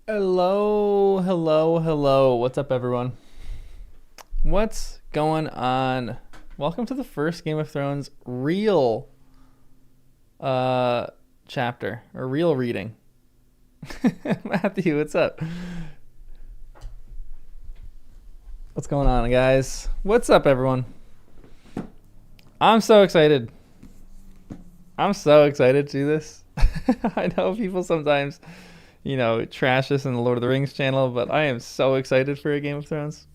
Hello, hello, hello. What's up, everyone? What's going on? Welcome to the first Game of Thrones real uh chapter or real reading. Matthew, what's up? What's going on, guys? What's up, everyone? I'm so excited. I'm so excited to do this. I know people sometimes, trash this in the Lord of the Rings channel, but I am so excited for a Game of Thrones.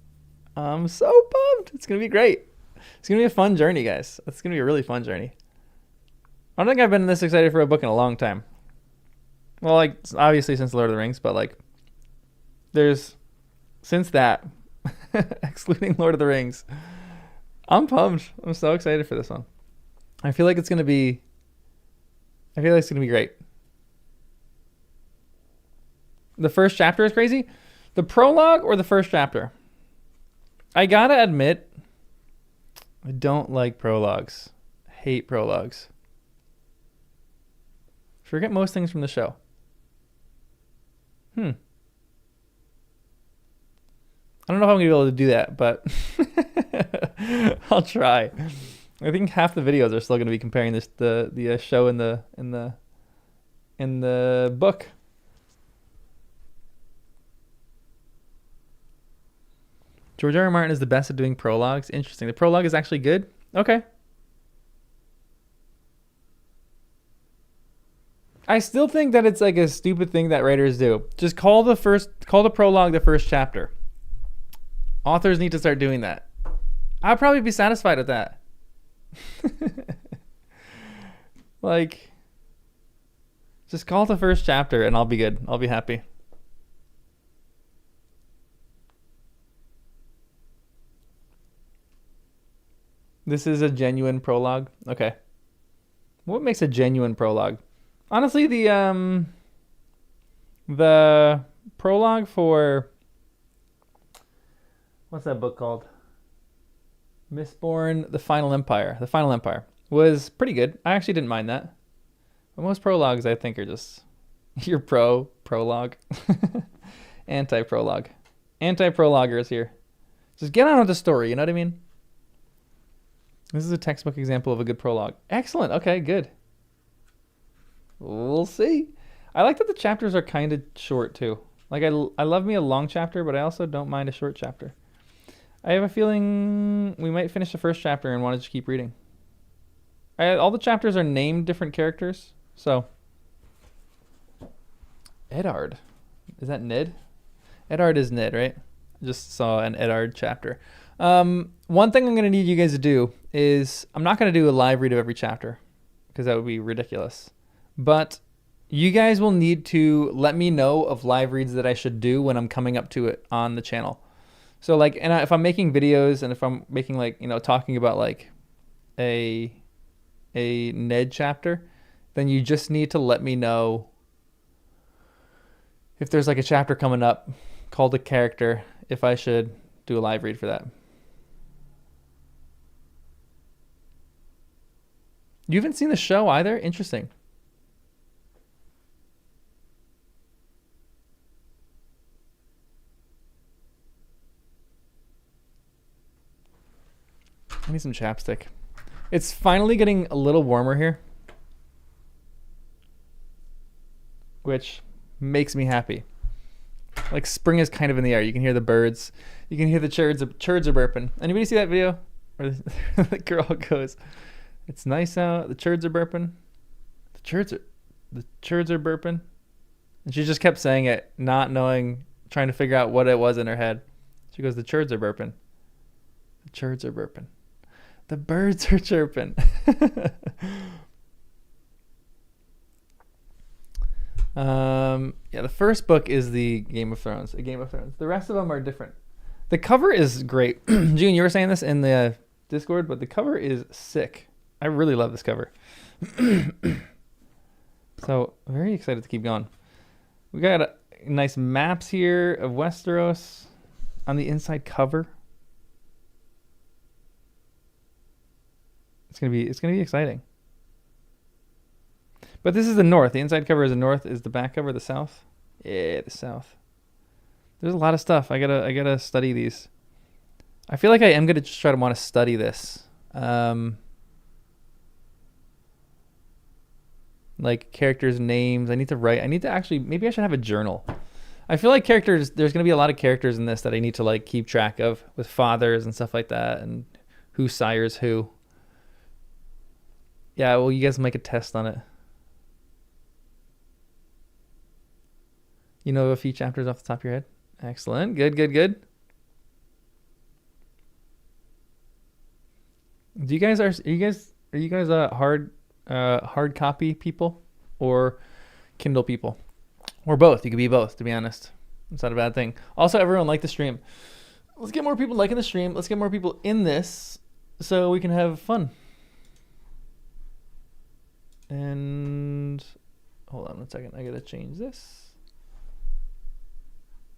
I'm so pumped. It's going to be great. It's going to be a fun journey, guys. It's going to be a really fun journey. I don't think I've been this excited for a book in a long time. Well, like, obviously since Lord of the Rings, but, like, since that, excluding Lord of the Rings, I'm pumped. I'm so excited for this one. I feel like it's going to be great. The first chapter is crazy. The prologue or the first chapter? I gotta admit, I don't like prologues. Hate prologues. Forget most things from the show. I don't know if I'm gonna be able to do that, but I'll try. I think half the videos are still gonna be comparing the show in the book. George R. R. Martin is the best at doing prologues. Interesting. The prologue is actually good? Okay. I still think that it's like a stupid thing that writers do. Just call the prologue the first chapter. Authors need to start doing that. I'll probably be satisfied with that. Like, just call it the first chapter and I'll be good. I'll be happy. This is a genuine prologue. Okay. What makes a genuine prologue? Honestly, the prologue for what's that book called? Mistborn, The Final Empire. The Final Empire was pretty good. I actually didn't mind that. But most prologues, I think, are just your prologue, anti-prologue, anti-prologuers here. Just get on with the story. You know what I mean? This is a textbook example of a good prologue. Excellent. Okay, good. We'll see. I like that the chapters are kind of short too. Like I love me a long chapter, but I also don't mind a short chapter. I have a feeling we might finish the first chapter and want to just keep reading. All the chapters are named different characters. So Eddard. Is that Ned? Eddard is Ned, right? I just saw an Eddard chapter. One thing I'm going to need you guys to do is I'm not going to do a live read of every chapter because that would be ridiculous. But you guys will need to let me know of live reads that I should do when I'm coming up to it on the channel. So like, and if I'm making videos and if I'm making like, talking about like a Ned chapter, then you just need to let me know if there's like a chapter coming up called a character, if I should do a live read for that. You haven't seen the show either? Interesting. I need some chapstick. It's finally getting a little warmer here, which makes me happy. Like spring is kind of in the air. You can hear the birds. You can hear the churds are burping. Anybody see that video where the girl goes, "It's nice out. The churds are burping. The churds are burping." And she just kept saying it, not knowing, trying to figure out what it was in her head. She goes, "The churds are burping. The churds are burping. The birds are chirping." Yeah, the first book is the Game of Thrones. A Game of Thrones. The rest of them are different. The cover is great. June, you were saying this in the Discord, but the cover is sick. I really love this cover. So very excited to keep going. We got nice maps here of Westeros on the inside cover. It's gonna be exciting. But this is the north. The inside cover is the north. Is the back cover the south? Yeah, the south. There's a lot of stuff. I gotta study these. I feel like I am gonna just try to want to study this. Like characters' names. I need to write. I need to actually. Maybe I should have a journal. I feel like characters. There's gonna be a lot of characters in this that I need to like keep track of with fathers and stuff like that, and who sires who. Yeah. Well, you guys make a test on it. You know a few chapters off the top of your head. Excellent. Good. Good. Good. Do you guys are you guys hard copy people or Kindle people or both? You could be both. To be honest, it's not a bad thing. Also, everyone like the stream. Let's get more people liking the stream. Let's get more people in this so we can have fun. And hold on 1 second. I gotta change this.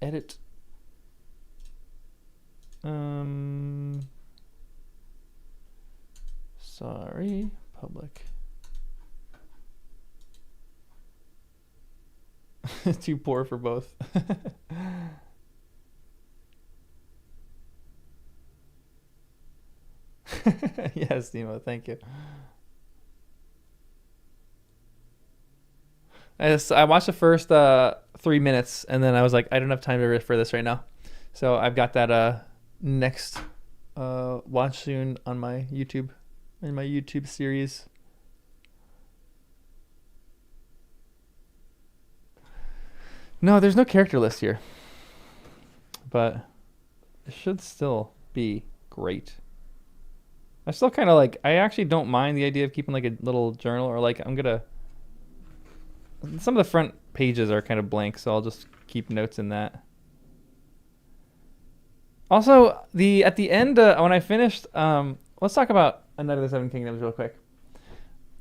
Edit. Sorry, public. Too poor for both. Yes, Nemo, thank you. I watched the first 3 minutes and then I was like, I don't have time to riff for this right now. So I've got that next watch soon on my YouTube, in my YouTube series. No, there's no character list here, but it should still be great. I still kind of like, I actually don't mind the idea of keeping like a little journal, or like some of the front pages are kind of blank, so I'll just keep notes in that. Also, at the end, when I finished, let's talk about A Knight of the Seven Kingdoms real quick.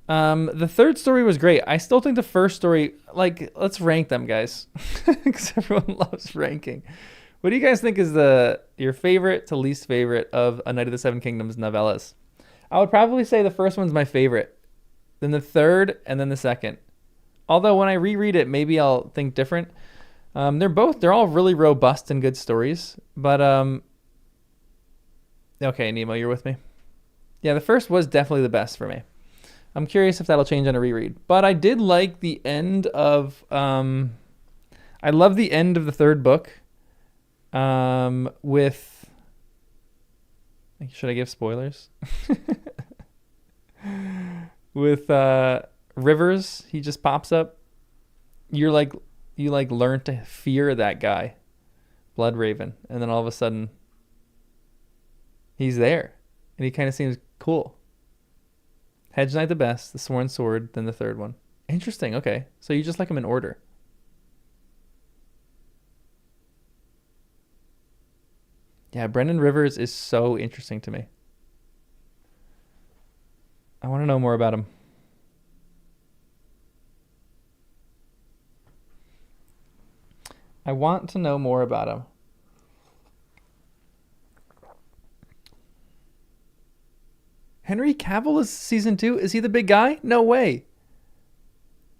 The third story was great. I still think the first story, like, let's rank them, guys, because everyone loves ranking. What do you guys think is your favorite to least favorite of A Knight of the Seven Kingdoms novellas? I would probably say the first one's my favorite, then the third, and then the second. Although when I reread it, maybe I'll think different. They're all really robust and good stories. But okay, Nemo, you're with me. Yeah, the first was definitely the best for me. I'm curious if that'll change on a reread. But I did like the end of I love the end of the third book. With, should I give spoilers? With Rivers, he just pops up. You learn to fear that guy, Bloodraven, and then all of a sudden he's there, and he kind of seems cool. Hedge Knight the best, the Sworn Sword, then the third one. Interesting. Okay, so you just like them in order. Yeah, Brendan Rivers is so interesting to me. I want to know more about him. I want to know more about him. Henry Cavill is season 2? Is he the big guy? No way.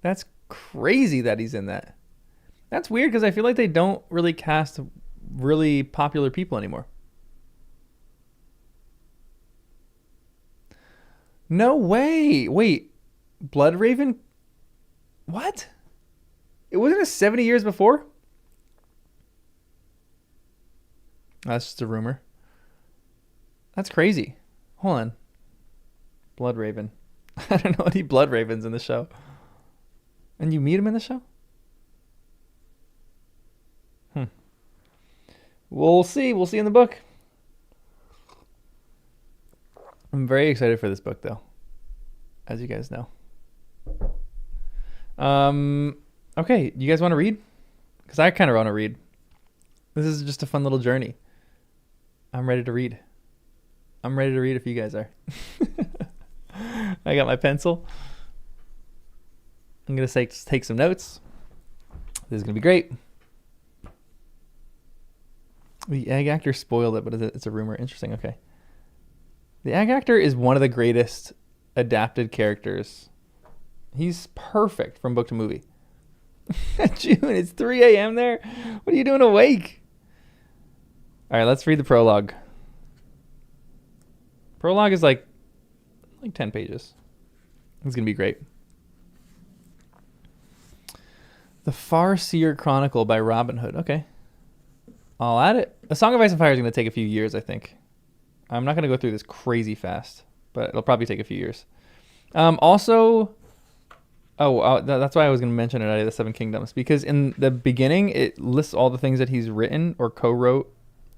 That's crazy that he's in that. That's weird because I feel like they don't really cast really popular people anymore. No way. Wait, Bloodraven? What? It wasn't 70 years before? That's just a rumor. That's crazy. Hold on. Bloodraven. I don't know any Bloodravens in the show. And you meet him in the show? We'll see. We'll see in the book. I'm very excited for this book, though, as you guys know. Okay, you guys want to read? Because I kind of want to read. This is just a fun little journey. I'm ready to read. I'm ready to read if you guys are. I got my pencil. I'm going to take some notes. This is going to be great. The Egg Actor spoiled it, but it's a rumor. Interesting. Okay. The Egg Actor is one of the greatest adapted characters. He's perfect from book to movie. June, it's 3 a.m. there. What are you doing awake? All right, let's read the prologue. Prologue is like 10 pages. It's going to be great. The Farseer Chronicle by Robin Hood. Okay. I'll add it. A Song of Ice and Fire is going to take a few years, I think. I'm not going to go through this crazy fast, but it'll probably take a few years. Also, that's why I was going to mention it out of the Seven Kingdoms, because in the beginning, it lists all the things that he's written or co-wrote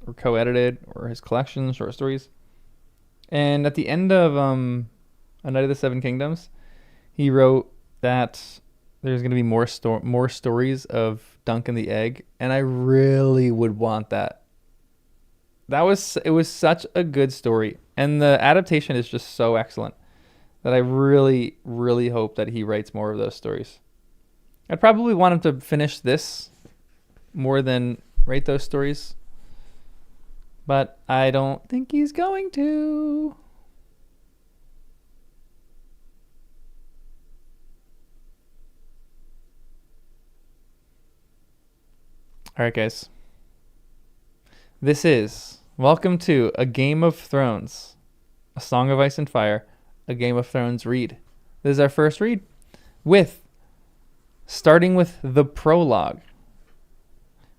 or co-edited or his collections, short stories. And at the end of A Night of the Seven Kingdoms, he wrote that there's going to be more stories of Duncan the Egg, and I really would want that. It was such a good story, and the adaptation is just so excellent that I really, really hope that he writes more of those stories. I'd probably want him to finish this more than write those stories, but I don't think he's going to. All right, guys. This is welcome to A Game of Thrones, A Song of Ice and Fire, A Game of Thrones read. This is our first read, starting with the prologue,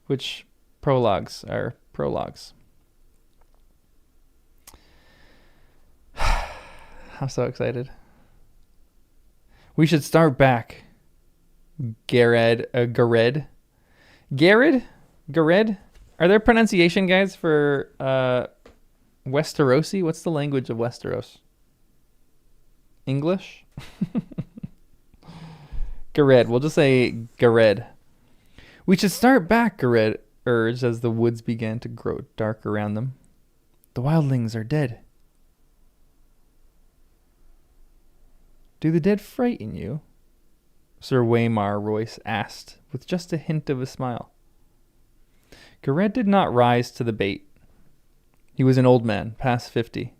which prologues are prologues. I'm so excited. We should start back. Gared. Are there pronunciation guides for Westerosi? What's the language of Westeros? English? Gared. We'll just say Gared. We should start back, Gared urged as the woods began to grow dark around them. The wildlings are dead. Do the dead frighten you? Sir Waymar Royce asked, with just a hint of a smile. Gared did not rise to the bait. He was an old man, past 50.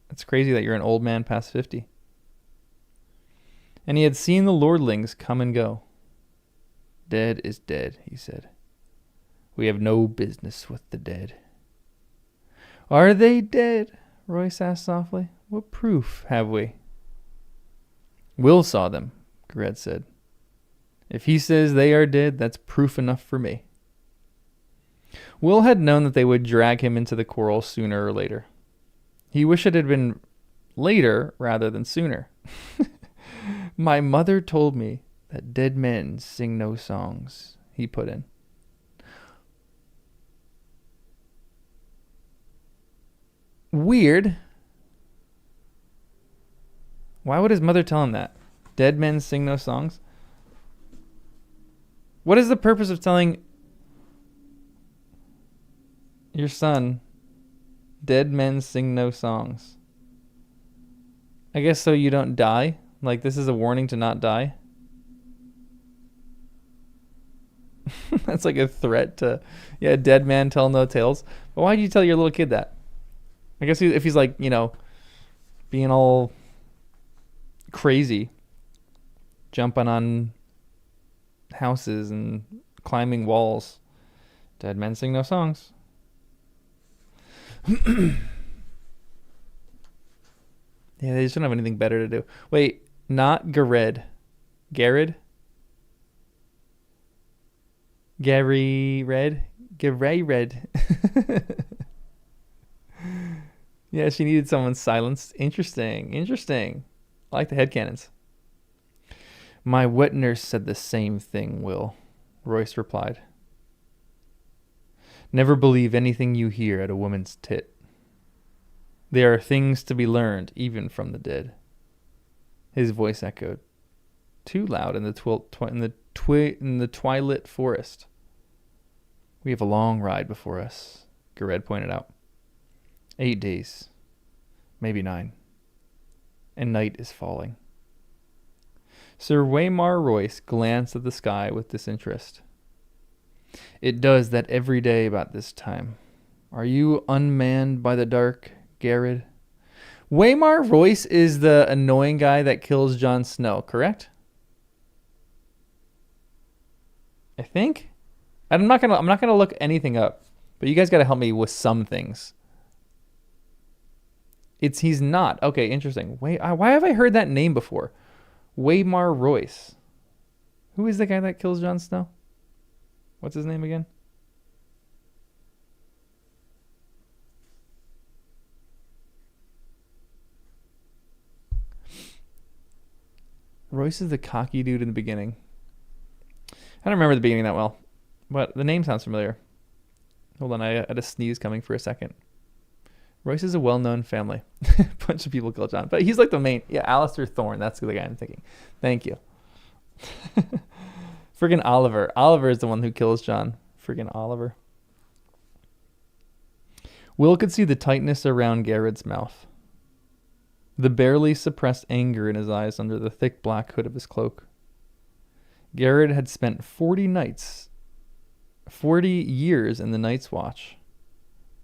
It's crazy that you're an old man past 50. And he had seen the lordlings come and go. Dead is dead, he said. We have no business with the dead. Are they dead? Royce asked softly. What proof have we? Will saw them, Gared said. If he says they are dead, that's proof enough for me. Will had known that they would drag him into the quarrel sooner or later. He wished it had been later rather than sooner. My mother told me that dead men sing no songs, he put in. Weird. Why would his mother tell him that? Dead men sing no songs? What is the purpose of telling your son dead men sing no songs? I guess so you don't die? Like this is a warning to not die? That's like a threat to, dead man tell no tales. But why do you tell your little kid that? I guess if he's like, being all crazy, jumping on houses and climbing walls. Dead men sing no songs. Yeah, they just don't have anything better to do. Wait, not Gared. Gared? Gary Red? Gary Red. Yeah, she needed someone silenced. Interesting. I like the headcanons. My wet nurse said the same thing, Will, Royce replied. Never believe anything you hear at a woman's tit. There are things to be learned even from the dead. His voice echoed, too loud in the twilit forest. We have a long ride before us, Gared pointed out. 8 days, maybe 9. And night is falling. Sir Waymar Royce glanced at the sky with disinterest. It does that every day about this time. Are you unmanned by the dark, Gared? Waymar Royce is the annoying guy that kills Jon Snow, correct? I think. I'm not gonna look anything up But you guys got to help me with some things. He's not. Okay, interesting. Wait, why have I heard that name before? Waymar Royce. Who is the guy that kills Jon Snow? What's his name again? Royce is the cocky dude in the beginning. I don't remember the beginning that well, but the name sounds familiar. Hold on, I had a sneeze coming for a second. Royce is a well-known family. Bunch of people kill Jon, but he's like the main. Yeah, Alistair Thorne. That's the guy I'm thinking. Thank you. Friggin' Oliver. Oliver is the one who kills Jon. Friggin' Oliver. Will could see the tightness around Garrett's mouth, the barely suppressed anger in his eyes under the thick black hood of his cloak. Garrett had spent 40 years in the Night's Watch.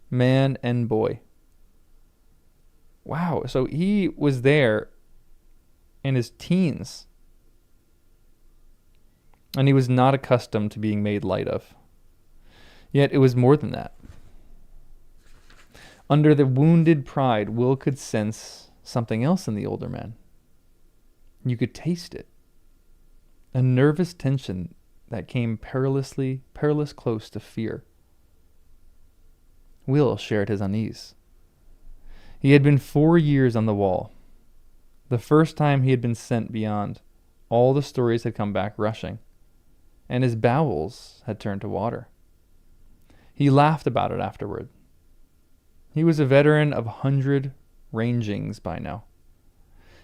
Man and boy. Wow, so he was there in his teens. And he was not accustomed to being made light of. Yet it was more than that. Under the wounded pride, Will could sense something else in the older man. You could taste it. A nervous tension that came perilously close to fear. Will shared his unease. He had been 4 years on the wall. The first time he had been sent beyond, all the stories had come back rushing, and his bowels had turned to water. He laughed about it afterward. He was a veteran of 100 rangings by now,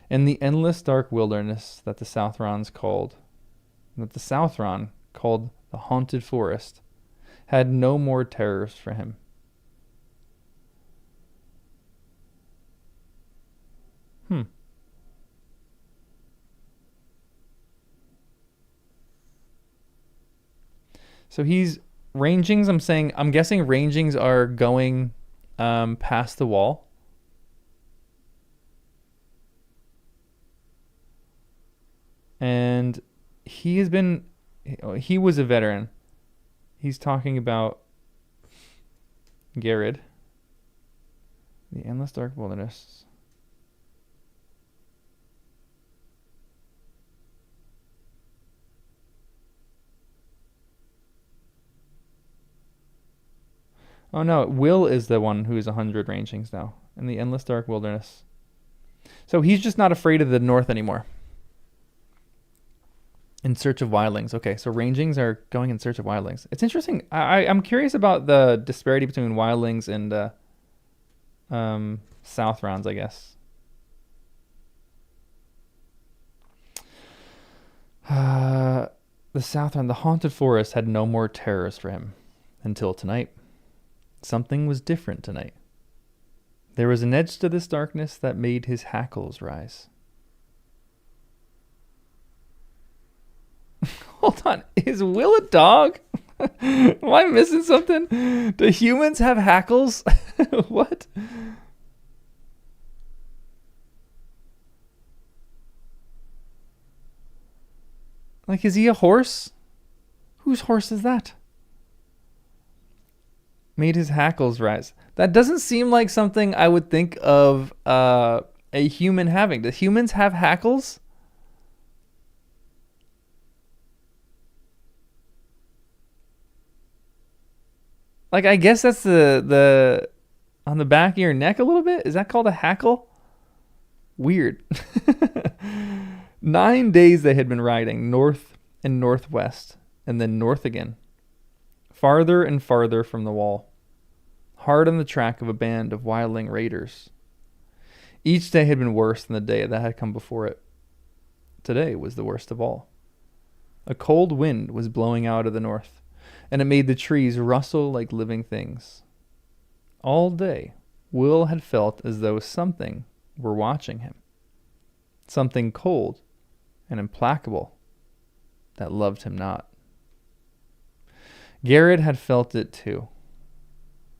and the endless dark wilderness that the Southron called the Haunted Forest had no more terrors for him. So he's rangings. I'm guessing rangings are going past the wall. And he was a veteran. He's talking about Garrett, the endless dark wilderness. Oh no, Will is the one who is 100 rangings now in the endless dark wilderness. So he's just not afraid of the north anymore. In search of wildlings. Okay, so rangings are going in search of wildlings. It's interesting. I'm curious about the disparity between wildlings and Southrons, I guess. The Southron, the Haunted Forest, had no more terrors for him until tonight. Something was different tonight. There was an edge to this darkness that made his hackles rise. Hold on, is Will a dog? Am I missing something? Do humans have hackles? What? Like, is he a horse? Whose horse is that? Made his hackles rise. That doesn't seem like something I would think of a human having. Do humans have hackles? Like, I guess that's the on the back of your neck a little bit. Is that called a hackle? Weird. 9 days they had been riding north and northwest, and then north again, farther and farther from the wall, hard on the track of a band of wildling raiders. Each day had been worse than the day that had come before it. Today was the worst of all. A cold wind was blowing out of the north, and it made the trees rustle like living things. All day, Will had felt as though something were watching him. Something cold and implacable that loved him not. Garrett had felt it too.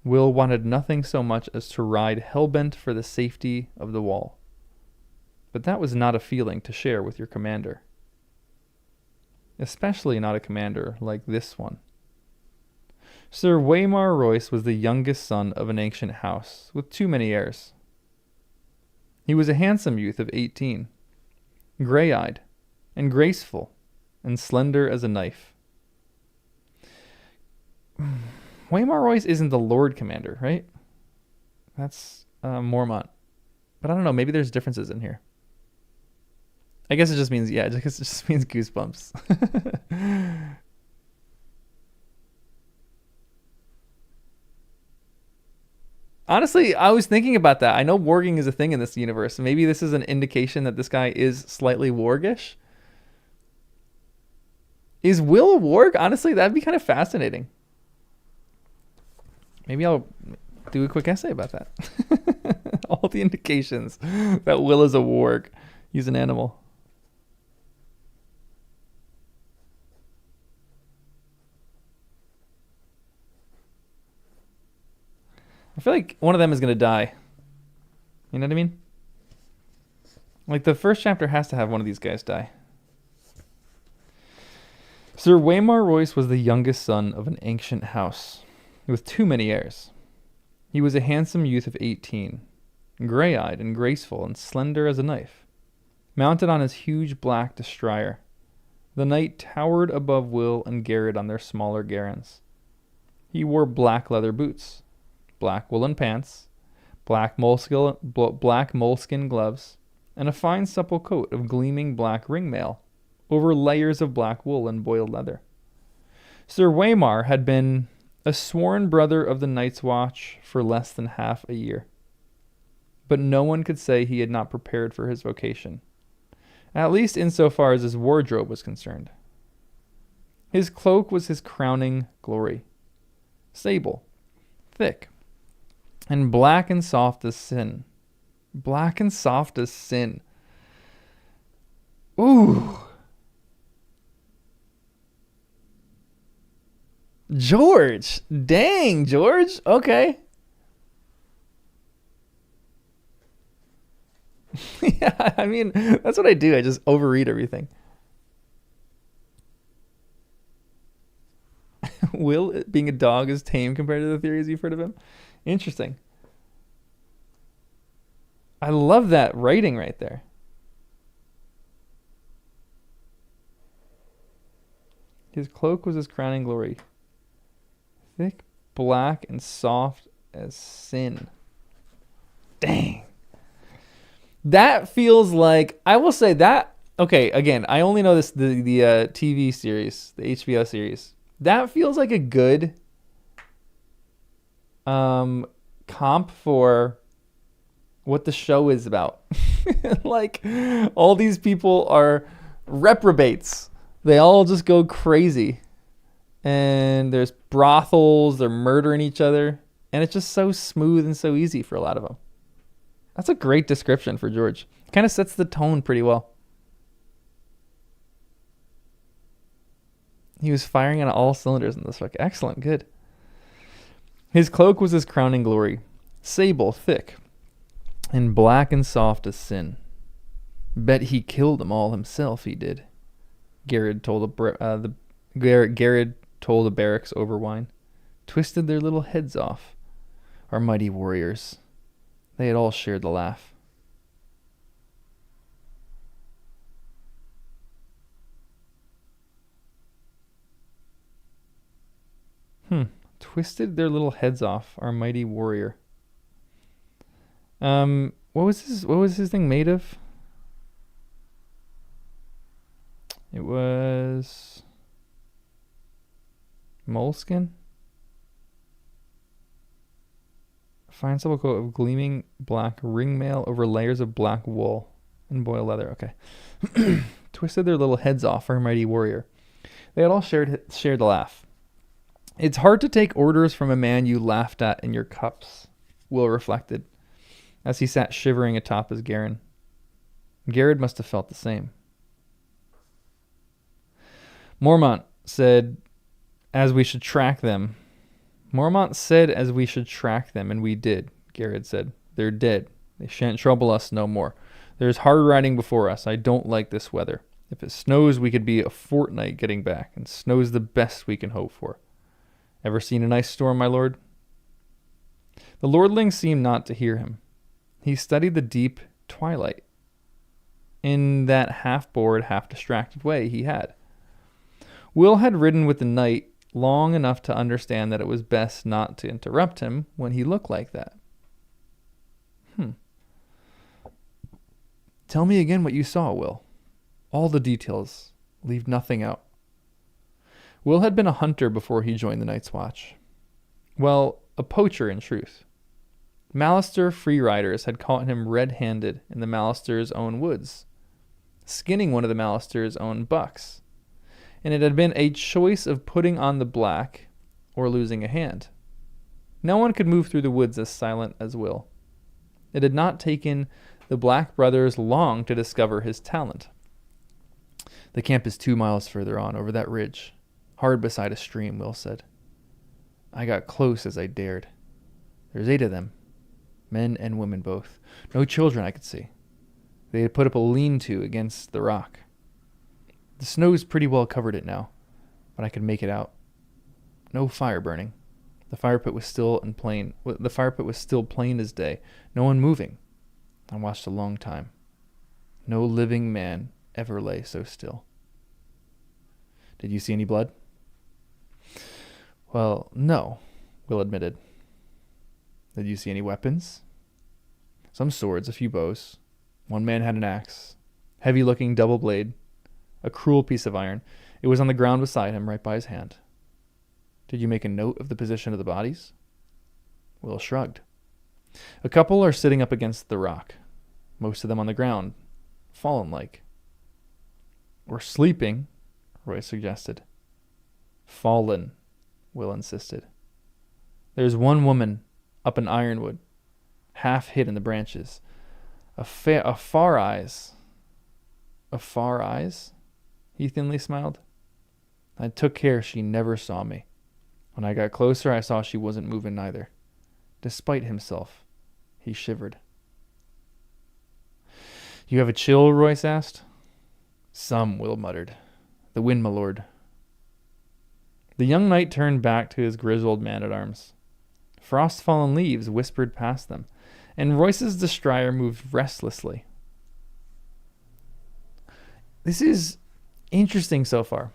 Will wanted nothing so much as to ride hellbent for the safety of the wall. But that was not a feeling to share with your commander. Especially not a commander like this one. Sir Waymar Royce was the youngest son of an ancient house, with too many heirs. He was a handsome youth of 18, grey-eyed, and graceful, and slender as a knife. Waymar Royce isn't the Lord Commander, right? That's Mormont. But I don't know, maybe there's differences in here. I guess it just means, yeah, it just means goosebumps. Honestly, I was thinking about that. I know warging is a thing in this universe. Maybe this is an indication that this guy is slightly wargish. Is Will a warg? Honestly, that'd be kind of fascinating. Maybe I'll do a quick essay about that. All the indications that Will is a warg. He's an animal. I feel like one of them is going to die. You know what I mean? Like the first chapter has to have one of these guys die. Sir Waymar Royce was the youngest son of an ancient house with too many heirs. He was a handsome youth of 18, gray-eyed and graceful and slender as a knife, mounted on his huge black destrier. The knight towered above Will and Garrett on their smaller garrons. He wore black leather boots, black woolen pants, black moleskin gloves, and a fine supple coat of gleaming black ringmail over layers of black wool and boiled leather. Sir Waymar had been a sworn brother of the Night's Watch for less than half a year, but no one could say he had not prepared for his vocation, at least insofar as his wardrobe was concerned. His cloak was his crowning glory, sable, thick, and black and soft as sin. Black and soft as sin. Ooh. George. Dang, George. Okay. Yeah, I mean, that's what I do. I just overread everything. Will being a dog is tame compared to the theories you've heard of him? Interesting. I love that writing right there. His cloak was his crowning glory. Thick, black, and soft as sin. Dang. That feels like, I will say that, okay, again, I only know this, the TV series, the HBO series. That feels like a good comp for what the show is about. Like, all these people are reprobates. They all just go crazy. And there's brothels, they're murdering each other. And it's just so smooth and so easy for a lot of them. That's a great description for George. Kind of sets the tone pretty well. He was firing on all cylinders in this book. Excellent, good. His cloak was his crowning glory, sable, thick, and black and soft as sin. Bet he killed them all himself, he did. Garrett told the barracks over wine. Twisted their little heads off. Our mighty warriors. They had all shared the laugh. Twisted their little heads off, our mighty warrior. What was his thing made of? It was moleskin. Fine supple coat of gleaming black ringmail over layers of black wool and boiled leather. Okay. Twisted their little heads off, our mighty warrior. They had all shared the laugh. It's hard to take orders from a man you laughed at in your cups, Will reflected, as he sat shivering atop his garron. Garrett must have felt the same. Mormont said, as we should track them. Mormont said as we should track them, and we did, Garrett said. They're dead. They shan't trouble us no more. There's hard riding before us. I don't like this weather. If it snows, we could be a fortnight getting back, and snow's the best we can hope for. Ever seen an ice storm, my lord? The lordling seemed not to hear him. He studied the deep twilight in that half-bored, half-distracted way he had. Will had ridden with the knight long enough to understand that it was best not to interrupt him when he looked like that. Tell me again what you saw, Will. All the details. Leave nothing out. Will had been a hunter before he joined the Night's Watch. Well, a poacher in truth. Mallister free riders had caught him red-handed in the Mallister's own woods, skinning one of the Mallister's own bucks, and it had been a choice of putting on the black or losing a hand. No one could move through the woods as silent as Will. It had not taken the Black brothers long to discover his talent. The camp is 2 miles further on, over that ridge, hard beside a stream, Will said. I got close as I dared. There's 8 of them, men and women both. No children I could see. They had put up a lean-to against the rock. The snow's pretty well covered it now, but I could make it out. No fire burning. The fire pit was still plain as day. No one moving. I watched a long time. No living man ever lay so still. Did you see any blood? Well, no, Will admitted. Did you see any weapons? Some swords, a few bows. One man had an axe, heavy-looking double blade, a cruel piece of iron. It was on the ground beside him, right by his hand. Did you make a note of the position of the bodies? Will shrugged. A couple are sitting up against the rock, most of them on the ground, fallen-like. Or sleeping, Roy suggested. Fallen, Will insisted. There's one woman up in Ironwood, half hid in the branches. A far eyes. A far eyes? He thinly smiled. I took care she never saw me. When I got closer, I saw she wasn't moving neither. Despite himself, he shivered. You have a chill, Royce asked. Some, Will muttered. The wind, my lord. The young knight turned back to his grizzled man-at-arms. Frost-fallen leaves whispered past them, and Royce's destrier moved restlessly. This is interesting so far.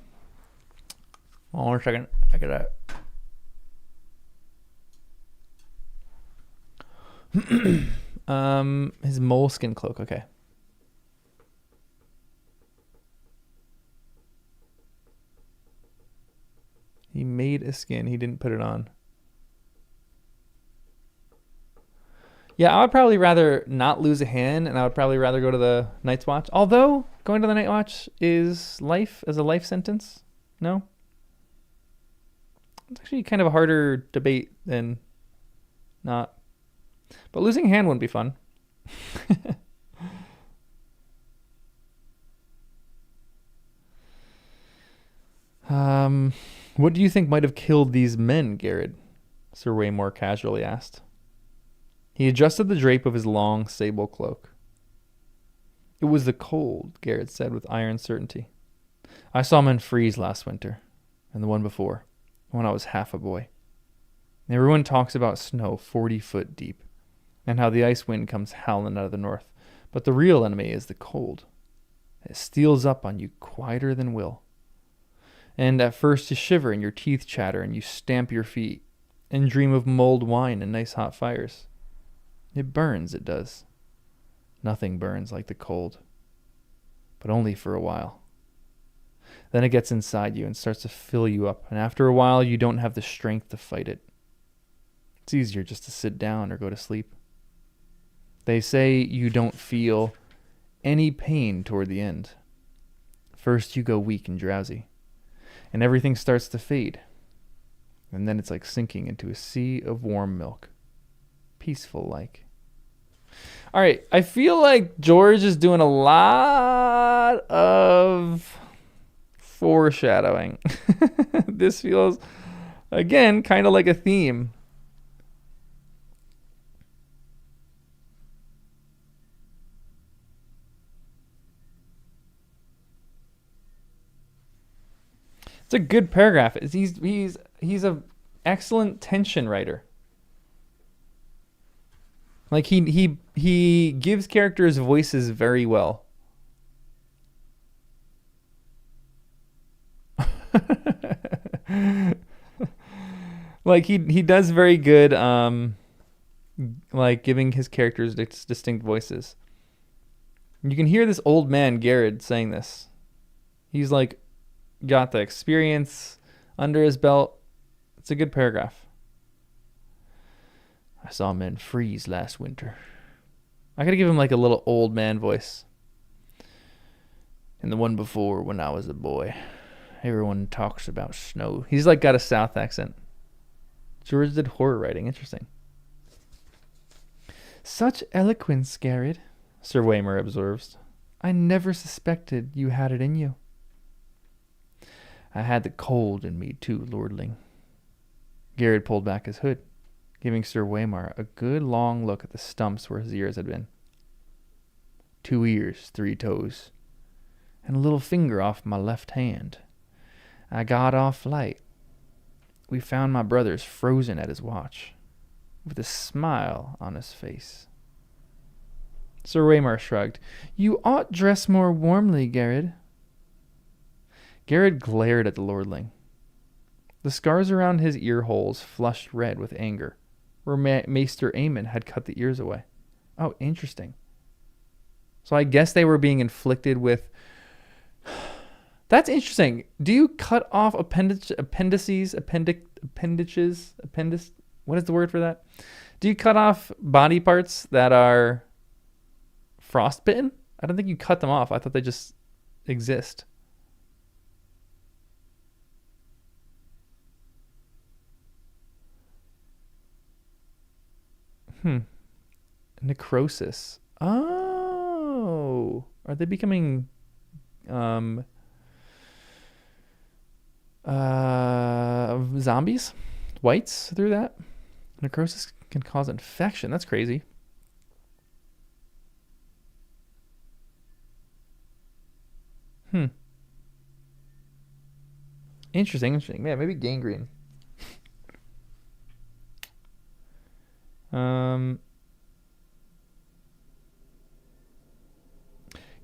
Hold on a second. I gotta... his moleskin cloak, okay. He made a skin, he didn't put it on. Yeah, I would probably rather not lose a hand, and I would probably rather go to the Night's Watch. Although, going to the Night Watch is life, as a life sentence. No? It's actually kind of a harder debate than not. But losing a hand wouldn't be fun. What do you think might have killed these men, Garrett? Sir Waymore casually asked. He adjusted the drape of his long sable cloak. It was the cold, Garrett said with iron certainty. I saw men freeze last winter, and the one before, when I was half a boy. Everyone talks about snow 40 foot deep, and how the ice wind comes howling out of the north. But the real enemy is the cold. It steals up on you quieter than will. And at first you shiver and your teeth chatter and you stamp your feet and dream of mulled wine and nice hot fires. It burns, it does. Nothing burns like the cold. But only for a while. Then it gets inside you and starts to fill you up, and after a while you don't have the strength to fight it. It's easier just to sit down or go to sleep. They say you don't feel any pain toward the end. First you go weak and drowsy, and everything starts to fade. And then it's like sinking into a sea of warm milk. Peaceful like. All right, I feel like George is doing a lot of foreshadowing. This feels, again, kind of like a theme. It's a good paragraph. He's a excellent tension writer. Like he gives characters voices very well. Like he does very good like giving his characters distinct voices. You can hear this old man Garrett saying this. He's like got the experience under his belt. It's a good paragraph. I saw men freeze last winter. I gotta give him like a little old man voice. And the one before when I was a boy. Everyone talks about snow. He's like got a South accent. George did horror writing. Interesting. Such eloquence, Garrett, Sir Waymar observes. I never suspected you had it in you. I had the cold in me too, lordling. Garrett pulled back his hood, giving Sir Waymar a good long look at the stumps where his ears had been. 2 ears, 3 toes, and a little finger off my left hand. I got off light. We found my brother's frozen at his watch, with a smile on his face. Sir Waymar shrugged. You ought dress more warmly, Garrett. Garrett glared at the lordling. The scars around his ear holes flushed red with anger, where Maester Aemon had cut the ears away. Oh, interesting. So I guess they were being inflicted with... That's interesting. Do you cut off appendices? What is the word for that? Do you cut off body parts that are frostbitten? I don't think you cut them off. I thought they just exist. Necrosis. Oh. Are they becoming zombies? Whites through that? Necrosis can cause infection. That's crazy. Interesting. Man, maybe gangrene.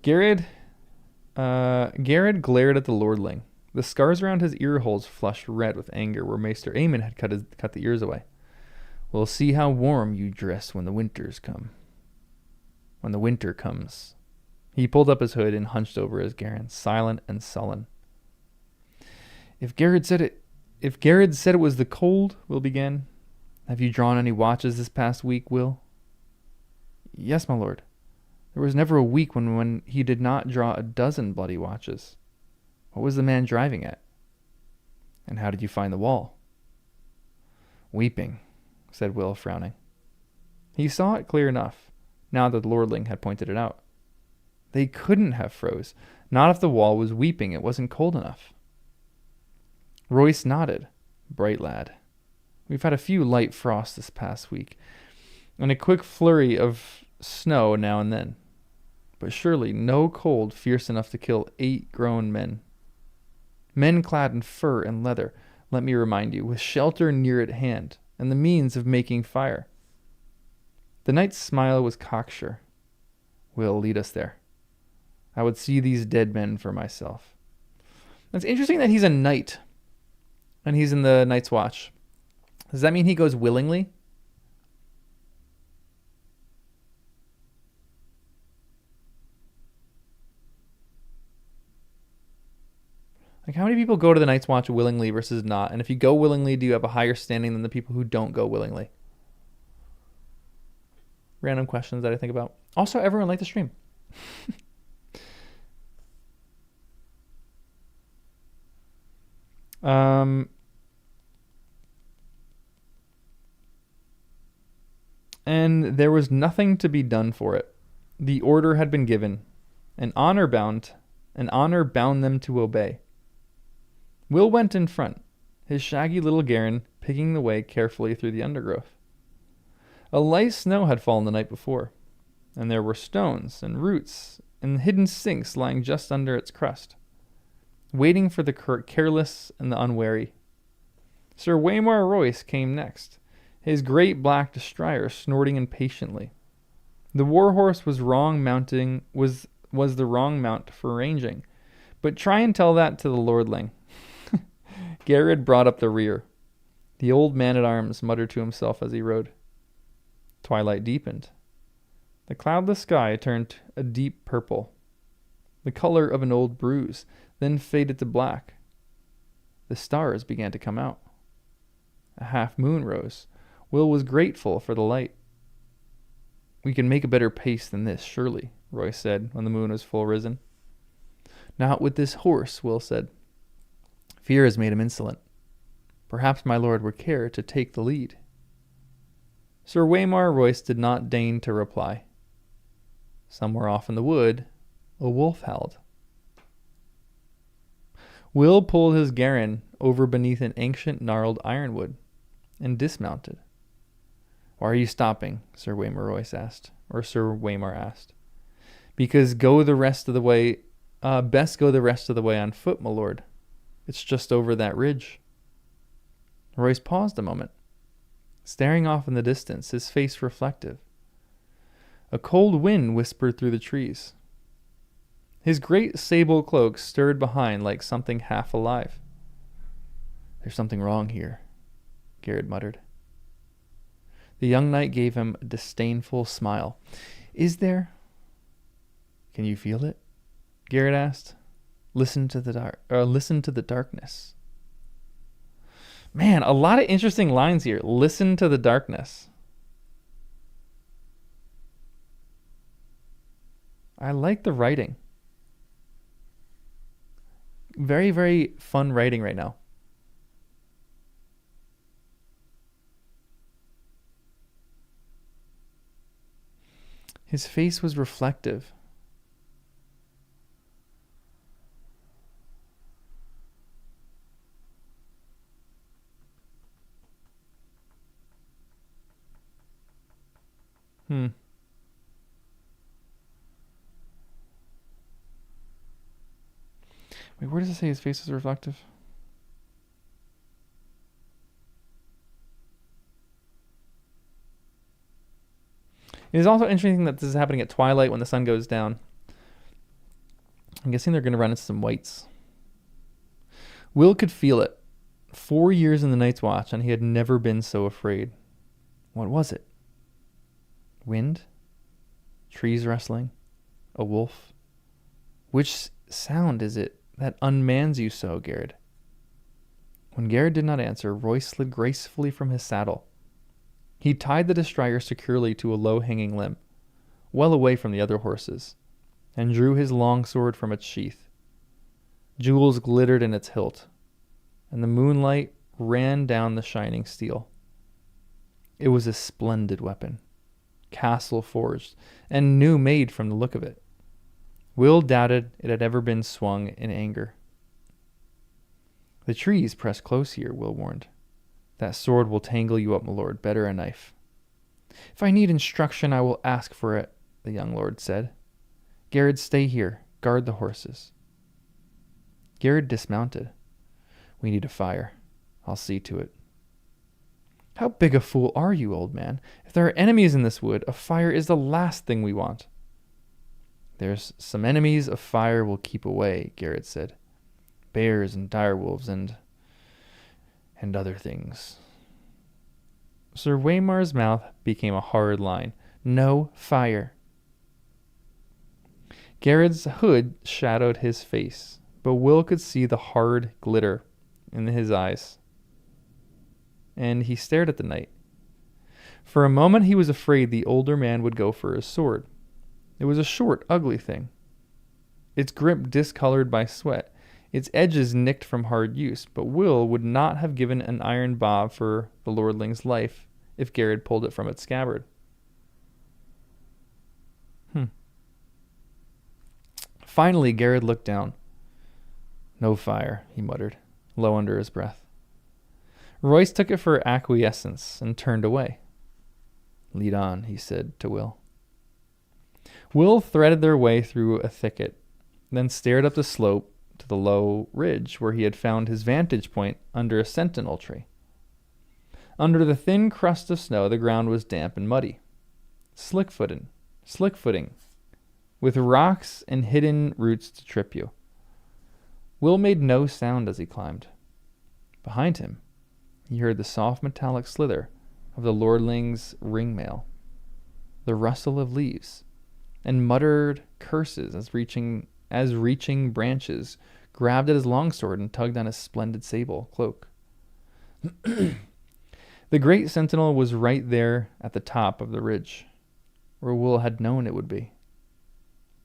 Garrett glared at the lordling. The scars around his ear holes flushed red with anger where Maester Aemon had cut the ears away. We'll see how warm you dress when the winters come. When the winter comes. He pulled up his hood and hunched over his Garen, silent and sullen. If Garrett said it was the cold, Will began. Have you drawn any watches this past week, Will? Yes, my lord. There was never a week when he did not draw a dozen bloody watches. What was the man driving at? And how did you find the wall? Weeping, said Will, frowning. He saw it clear enough, now that the lordling had pointed it out. They couldn't have froze, not if the wall was weeping. It wasn't cold enough. Royce nodded. Bright lad. We've had a few light frosts this past week, and a quick flurry of snow now and then. But surely no cold fierce enough to kill 8 grown men. Men clad in fur and leather, let me remind you, with shelter near at hand, and the means of making fire. The knight's smile was cocksure. Will lead us there. I would see these dead men for myself. It's interesting that he's a knight, and he's in the Night's Watch. Does that mean he goes willingly? Like, how many people go to the Night's Watch willingly versus not? And if you go willingly, do you have a higher standing than the people who don't go willingly? Random questions that I think about. Also, everyone liked the stream. And there was nothing to be done for it. The order had been given. An honor bound them to obey. Will went in front, his shaggy little Garen picking the way carefully through the undergrowth. A light snow had fallen the night before, and there were stones and roots and hidden sinks lying just under its crust, waiting for the careless and the unwary. Sir Waymar Royce came next, his great black destrier snorting impatiently. The warhorse was the wrong mount for ranging, but try and tell that to the lordling. Garrett brought up the rear. The old man-at-arms muttered to himself as he rode. Twilight deepened. The cloudless sky turned a deep purple, the color of an old bruise, then faded to black. The stars began to come out. A half moon rose. Will was grateful for the light. We can make a better pace than this, surely, Royce said when the moon was full risen. Not with this horse, Will said. Fear has made him insolent. Perhaps my lord would care to take the lead. Sir Waymar Royce did not deign to reply. Somewhere off in the wood, a wolf howled. Will pulled his garron over beneath an ancient gnarled ironwood and dismounted. Why are you stopping? Sir Waymar Royce asked, or Sir Waymar asked. Because best go the rest of the way on foot, my lord. It's just over that ridge. Royce paused a moment, staring off in the distance, his face reflective. A cold wind whispered through the trees. His great sable cloak stirred behind like something half alive. There's something wrong here, Garrett muttered. The young knight gave him a disdainful smile. Is there? Can you feel it? Garrett asked. Listen to the darkness. Man, a lot of interesting lines here. Listen to the darkness. I like the writing. Very, very fun writing right now. His face was reflective. Wait, where does it say his face is reflective? It is also interesting that this is happening at twilight when the sun goes down. I'm guessing they're going to run into some whites. Will could feel it. 4 years in the Night's Watch, and he had never been so afraid. What was it? Wind? Trees rustling? A wolf? Which sound is it that unmans you so, Garrett? When Garrett did not answer, Royce slid gracefully from his saddle. He tied the destrier securely to a low-hanging limb, well away from the other horses, and drew his long sword from its sheath. Jewels glittered in its hilt, and the moonlight ran down the shining steel. It was a splendid weapon, castle forged, and new made from the look of it. Will doubted it had ever been swung in anger. The trees press close here, Will warned. That sword will tangle you up, my lord. Better a knife. If I need instruction, I will ask for it, the young lord said. Garrett, stay here. Guard the horses. Garrett dismounted. We need a fire. I'll see to it. How big a fool are you, old man? If there are enemies in this wood, a fire is the last thing we want. There's some enemies a fire will keep away, Garrett said. Bears and direwolves and other things. Sir Waymar's mouth became a hard line. No fire. Garrett's hood shadowed his face, but Will could see the hard glitter in his eyes. And he stared at the knight. For a moment he was afraid the older man would go for his sword. It was a short, ugly thing, its grip discolored by sweat, its edges nicked from hard use, but Will would not have given an iron bob for the lordling's life if Garrett pulled it from its scabbard. Finally, Garrett looked down. No fire, he muttered, low under his breath. Royce took it for acquiescence and turned away. Lead on, he said to Will. Will threaded their way through a thicket, then stared up the slope to the low ridge where he had found his vantage point under a sentinel tree. Under the thin crust of snow, the ground was damp and muddy. Slick footing, with rocks and hidden roots to trip you. Will made no sound as he climbed. Behind him, he heard the soft metallic slither of the lordling's ringmail, the rustle of leaves, and muttered curses as reaching branches grabbed at his longsword and tugged on his splendid sable cloak. The great sentinel was right there at the top of the ridge, where Will had known it would be.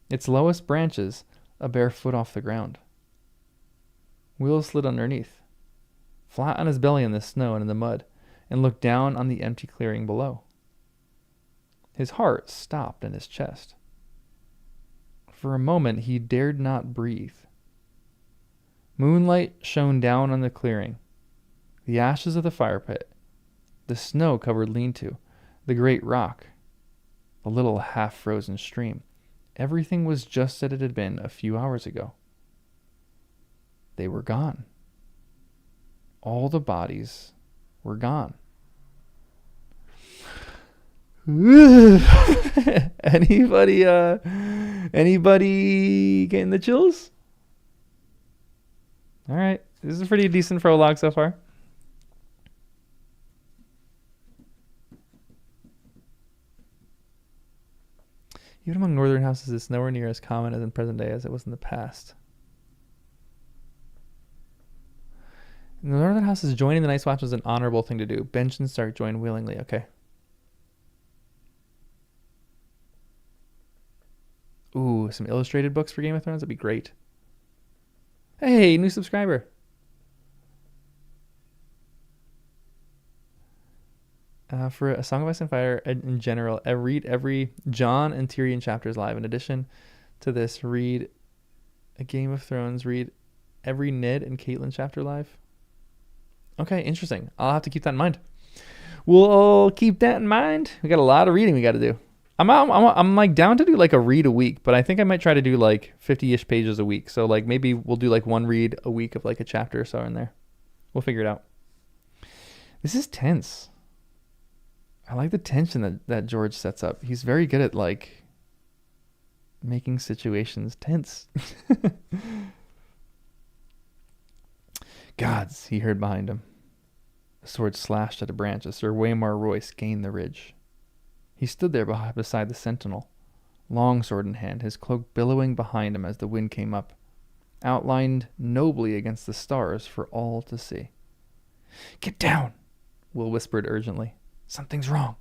Its lowest branches a bare foot off the ground. Will slid underneath, flat on his belly in the snow and in the mud, and looked down on the empty clearing below. His heart stopped in his chest. For a moment he dared not breathe. Moonlight shone down on the clearing, the ashes of the fire pit, the snow-covered lean-to, the great rock, the little half-frozen stream. Everything was just as it had been a few hours ago. They were gone. All the bodies were gone. Anybody getting the chills? All right. This is pretty decent prologue so far. Even among northern houses, it's nowhere near as common as in present day as it was in the past. In the northern houses, joining the Night's Watch was an honorable thing to do. Bench and Stark joined willingly. Okay. Ooh, some illustrated books for Game of Thrones? That'd be great. Hey, new subscriber. For A Song of Ice and Fire in general, I read every Jon and Tyrion chapters live. In addition to this, read A Game of Thrones, read every Ned and Caitlyn chapter live. Okay, interesting. I'll have to keep that in mind. We'll keep that in mind. We got a lot of reading we got to do. I'm like down to do like a read a week, but I think I might try to do like 50-ish pages a week. So like maybe we'll do like one read a week of like a chapter or so in there. We'll figure it out. This is tense. I like the tension that George sets up. He's very good at like making situations tense. Gods, he heard behind him. A sword slashed at a branch as Sir Waymar Royce gained the ridge. He stood there beside the sentinel, long sword in hand, his cloak billowing behind him as the wind came up, outlined nobly against the stars for all to see. "Get down," Will whispered urgently. "Something's wrong."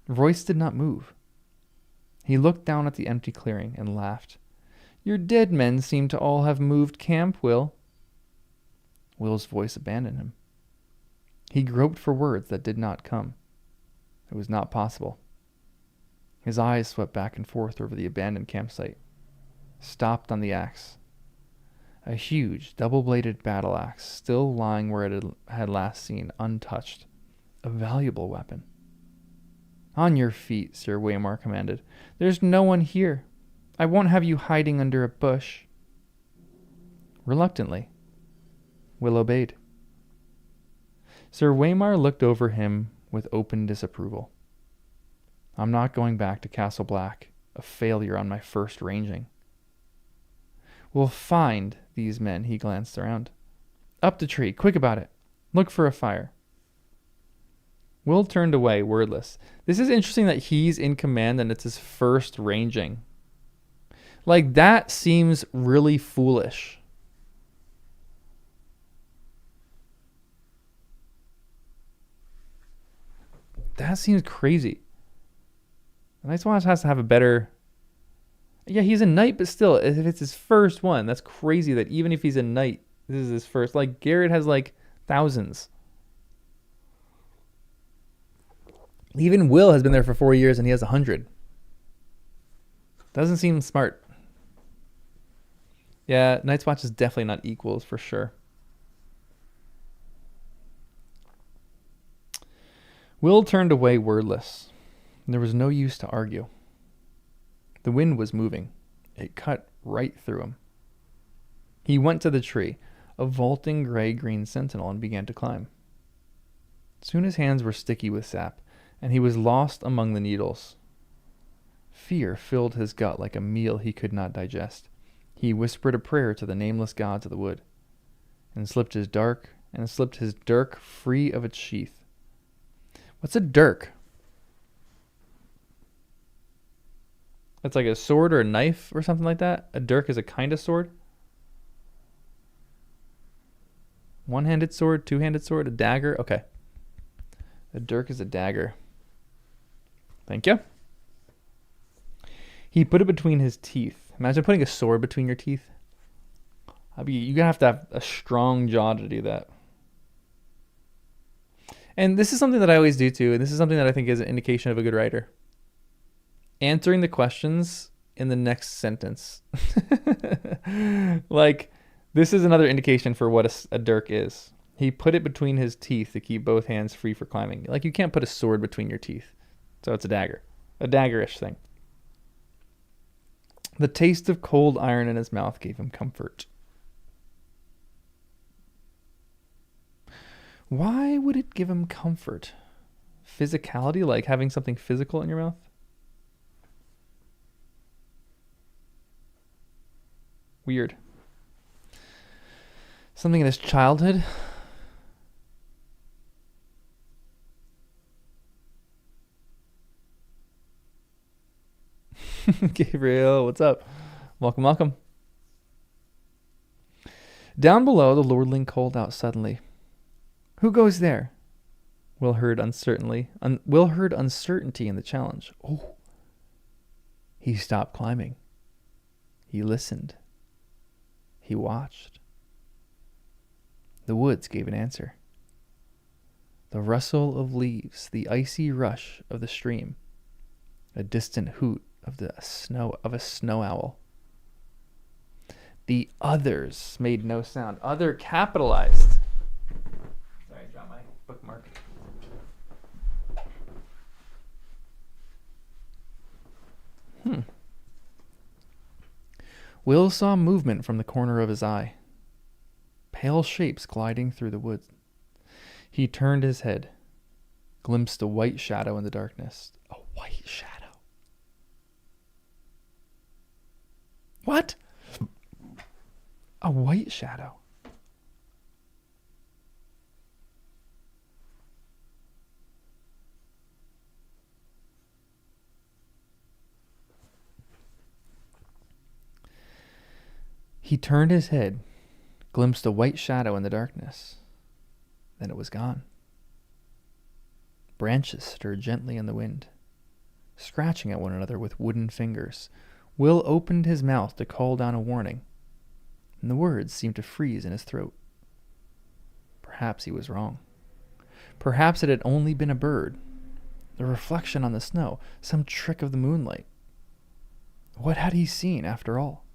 Royce did not move. He looked down at the empty clearing and laughed. "Your dead men seem to all have moved camp, Will." Will's voice abandoned him. He groped for words that did not come. It was not possible. His eyes swept back and forth over the abandoned campsite, stopped on the axe. A huge, double-bladed battle axe, still lying where it had last seen, untouched. A valuable weapon. "On your feet," Sir Waymar commanded. "There's no one here. I won't have you hiding under a bush." Reluctantly, Will obeyed. Sir Waymar looked over him with open disapproval. "I'm not going back to Castle Black, a failure on my first ranging." "We'll find these men," he glanced around. "Up the tree, quick about it. Look for a fire." Will turned away, wordless. This is interesting that he's in command and it's his first ranging. Like, that seems really foolish. That seems crazy. The Night's Watch has to have a better... Yeah, he's a knight, but still, if it's his first one, that's crazy that even if he's a knight, this is his first. Like, Garrett has, like, thousands. Even Will has been there for 4 years and he has 100. Doesn't seem smart. Yeah, Night's Watch is definitely not equals for sure. Will turned away wordless. There was no use to argue. The wind was moving. It cut right through him. He went to the tree, a vaulting gray-green sentinel, and began to climb. Soon his hands were sticky with sap, and he was lost among the needles. Fear filled his gut like a meal he could not digest. He whispered a prayer to the nameless gods of the wood, and slipped his dirk free of its sheath. What's a dirk? It's like a sword or a knife or something like that. A dirk is a kind of sword. One-handed sword, two-handed sword, a dagger. Okay. A dirk is a dagger. Thank you. He put it between his teeth. Imagine putting a sword between your teeth. You're going to have a strong jaw to do that. And this is something that I always do too. And this is something that I think is an indication of a good writer. Answering the questions in the next sentence. Like, this is another indication for what a dirk is. He put it between his teeth to keep both hands free for climbing. Like, you can't put a sword between your teeth. So it's a dagger. A daggerish thing. The taste of cold iron in his mouth gave him comfort. Why would it give him comfort? Physicality, like having something physical in your mouth? Weird. Something in his childhood? Gabriel, what's up? Welcome, welcome. Down below, the lordling called out suddenly. Who goes there? Will heard uncertainty in the challenge. Oh. He stopped climbing. He listened. He watched. The woods gave an answer. The rustle of leaves, the icy rush of the stream, a distant hoot of a snow owl. The others made no sound. Other capitalized. Sorry, I dropped my bookmark. Will saw movement from the corner of his eye. Pale shapes gliding through the woods. He turned his head, glimpsed a white shadow in the darkness. A white shadow. What? A white shadow. He turned his head, glimpsed a white shadow in the darkness. Then it was gone. Branches stirred gently in the wind, scratching at one another with wooden fingers. Will opened his mouth to call down a warning, and the words seemed to freeze in his throat. Perhaps he was wrong. Perhaps it had only been a bird, a reflection on the snow, some trick of the moonlight. What had he seen, after all?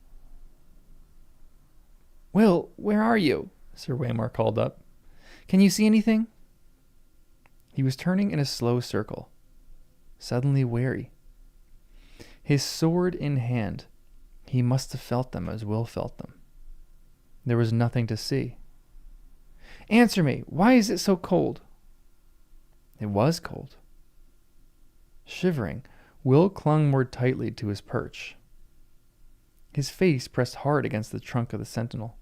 Will, where are you? Sir Waymar called up. Can you see anything? He was turning in a slow circle, suddenly wary. His sword in hand, he must have felt them as Will felt them. There was nothing to see. Answer me, why is it so cold? It was cold. Shivering, Will clung more tightly to his perch. His face pressed hard against the trunk of the sentinel.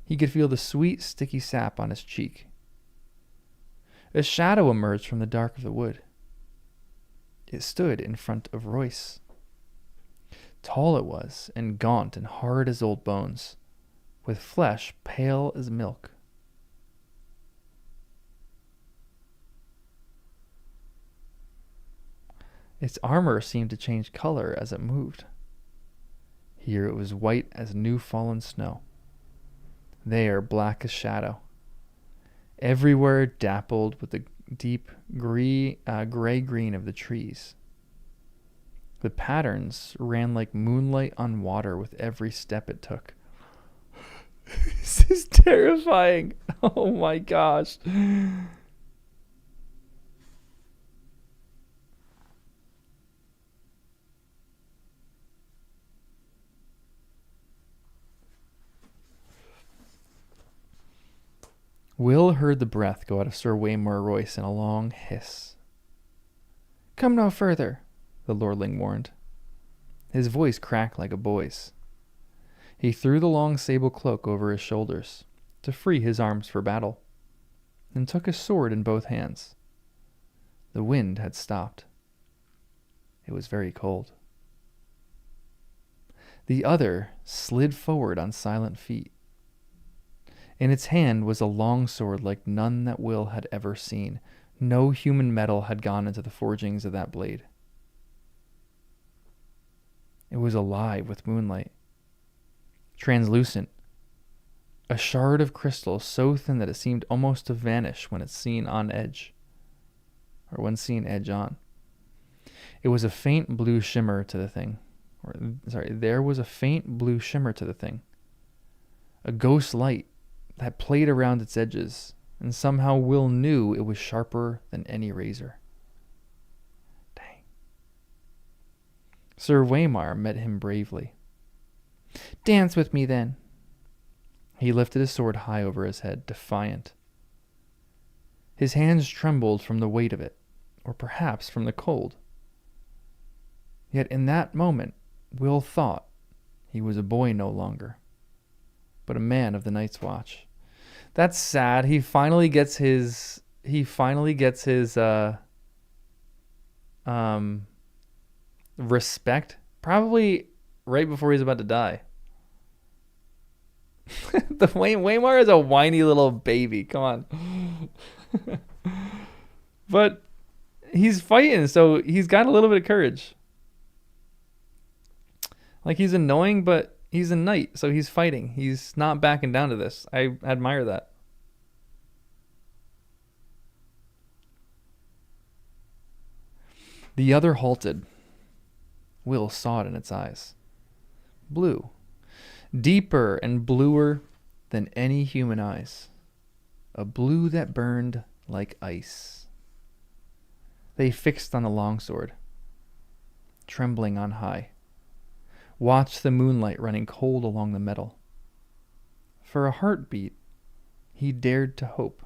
He could feel the sweet, sticky sap on his cheek. A shadow emerged from the dark of the wood. It stood in front of Royce. Tall it was, and gaunt and hard as old bones, with flesh pale as milk. Its armor seemed to change color as it moved. Here it was white as new-fallen snow. There, black as shadow. Everywhere dappled with the deep gray-green of the trees. The patterns ran like moonlight on water with every step it took. This is terrifying. Oh my gosh. Will heard the breath go out of Sir Waymar Royce in a long hiss. "Come no further," the lordling warned. His voice cracked like a boy's. He threw the long sable cloak over his shoulders to free his arms for battle, and took his sword in both hands. The wind had stopped. It was very cold. The other slid forward on silent feet. In its hand was a long sword like none that Will had ever seen. No human metal had gone into the forgings of that blade. It was alive with moonlight, translucent, a shard of crystal so thin that it seemed almost to vanish when it's seen on edge, or when seen edge on. It was a faint blue shimmer to the thing. There was a faint blue shimmer to the thing. A ghost light that played around its edges, and somehow Will knew it was sharper than any razor. Dang. Sir Waymar met him bravely. "Dance with me, then." He lifted his sword high over his head, defiant. His hands trembled from the weight of it, or perhaps from the cold. Yet in that moment, Will thought he was a boy no longer, but a man of the Night's Watch. That's sad. He finally gets his respect, probably right before he's about to die. The Waymar is a whiny little baby. Come on. But he's fighting, so he's got a little bit of courage. Like, he's annoying, but he's a knight, so he's fighting. He's not backing down to this. I admire that. The other halted. Will saw it in its eyes. Blue. Deeper and bluer than any human eyes. A blue that burned like ice. They fixed on the longsword, trembling on high. Watched the moonlight running cold along the metal. For a heartbeat, he dared to hope.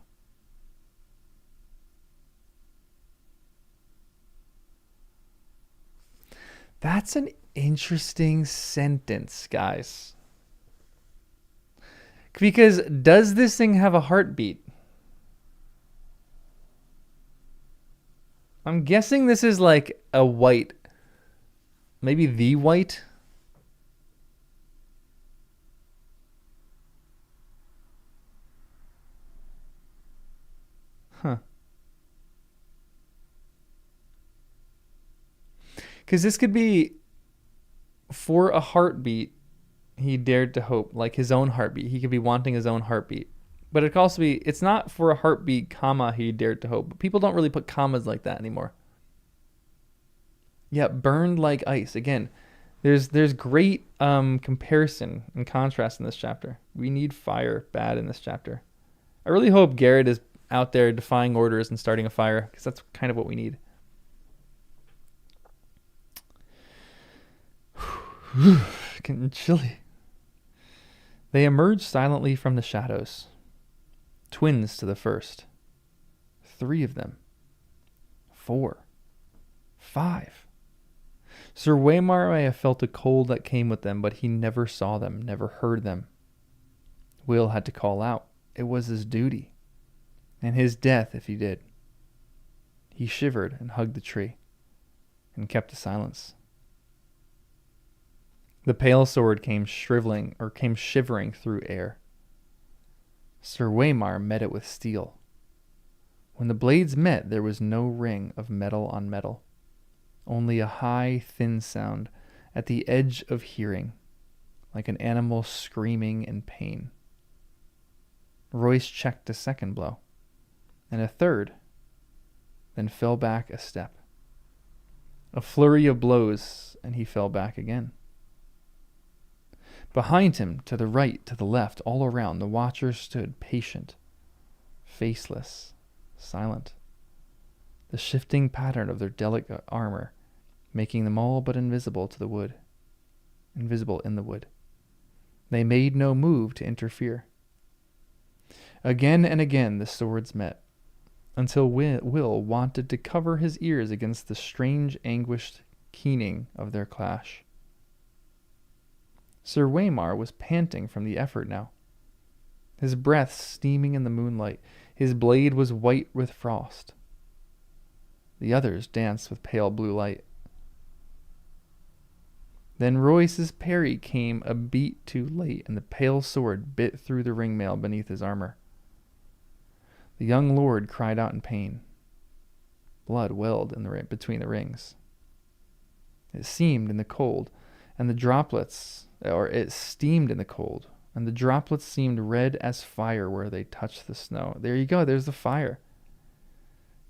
That's an interesting sentence, guys. Because does this thing have a heartbeat? I'm guessing this is like a white, maybe the white. Huh. Because this could be for a heartbeat, he dared to hope, like his own heartbeat. He could be wanting his own heartbeat. But it could also be, it's not for a heartbeat, comma, he dared to hope. But people don't really put commas like that anymore. Yeah, burned like ice. Again, there's great comparison and contrast in this chapter. We need fire bad in this chapter. I really hope Garrett is out there defying orders and starting a fire, because that's kind of what we need. Getting chilly. They emerged silently from the shadows. Twins to the first. 3 of them. 4. 5. Sir Waymar may have felt a cold that came with them, but he never saw them, never heard them. Will had to call out. It was his duty. And his death if he did. He shivered and hugged the tree, and kept a silence. The pale sword came shivering through air. Sir Waymar met it with steel. When the blades met, there was no ring of metal on metal, only a high, thin sound at the edge of hearing, like an animal screaming in pain. Royce checked a second blow, and a third, then fell back a step. A flurry of blows, and he fell back again. Behind him, to the right, to the left, all around, the watchers stood patient, faceless, silent, the shifting pattern of their delicate armor making them all but invisible in the wood. They made no move to interfere. Again and again the swords met, until Will wanted to cover his ears against the strange, anguished keening of their clash. Sir Waymar was panting from the effort now, his breath steaming in the moonlight. His blade was white with frost. The others danced with pale blue light. Then Royce's parry came a beat too late, and the pale sword bit through the ringmail beneath his armor. The young lord cried out in pain. Blood welled between the rings. It seemed in the cold, and the droplets, or it steamed in the cold, and the droplets seemed red as fire where they touched the snow. There you go, there's the fire.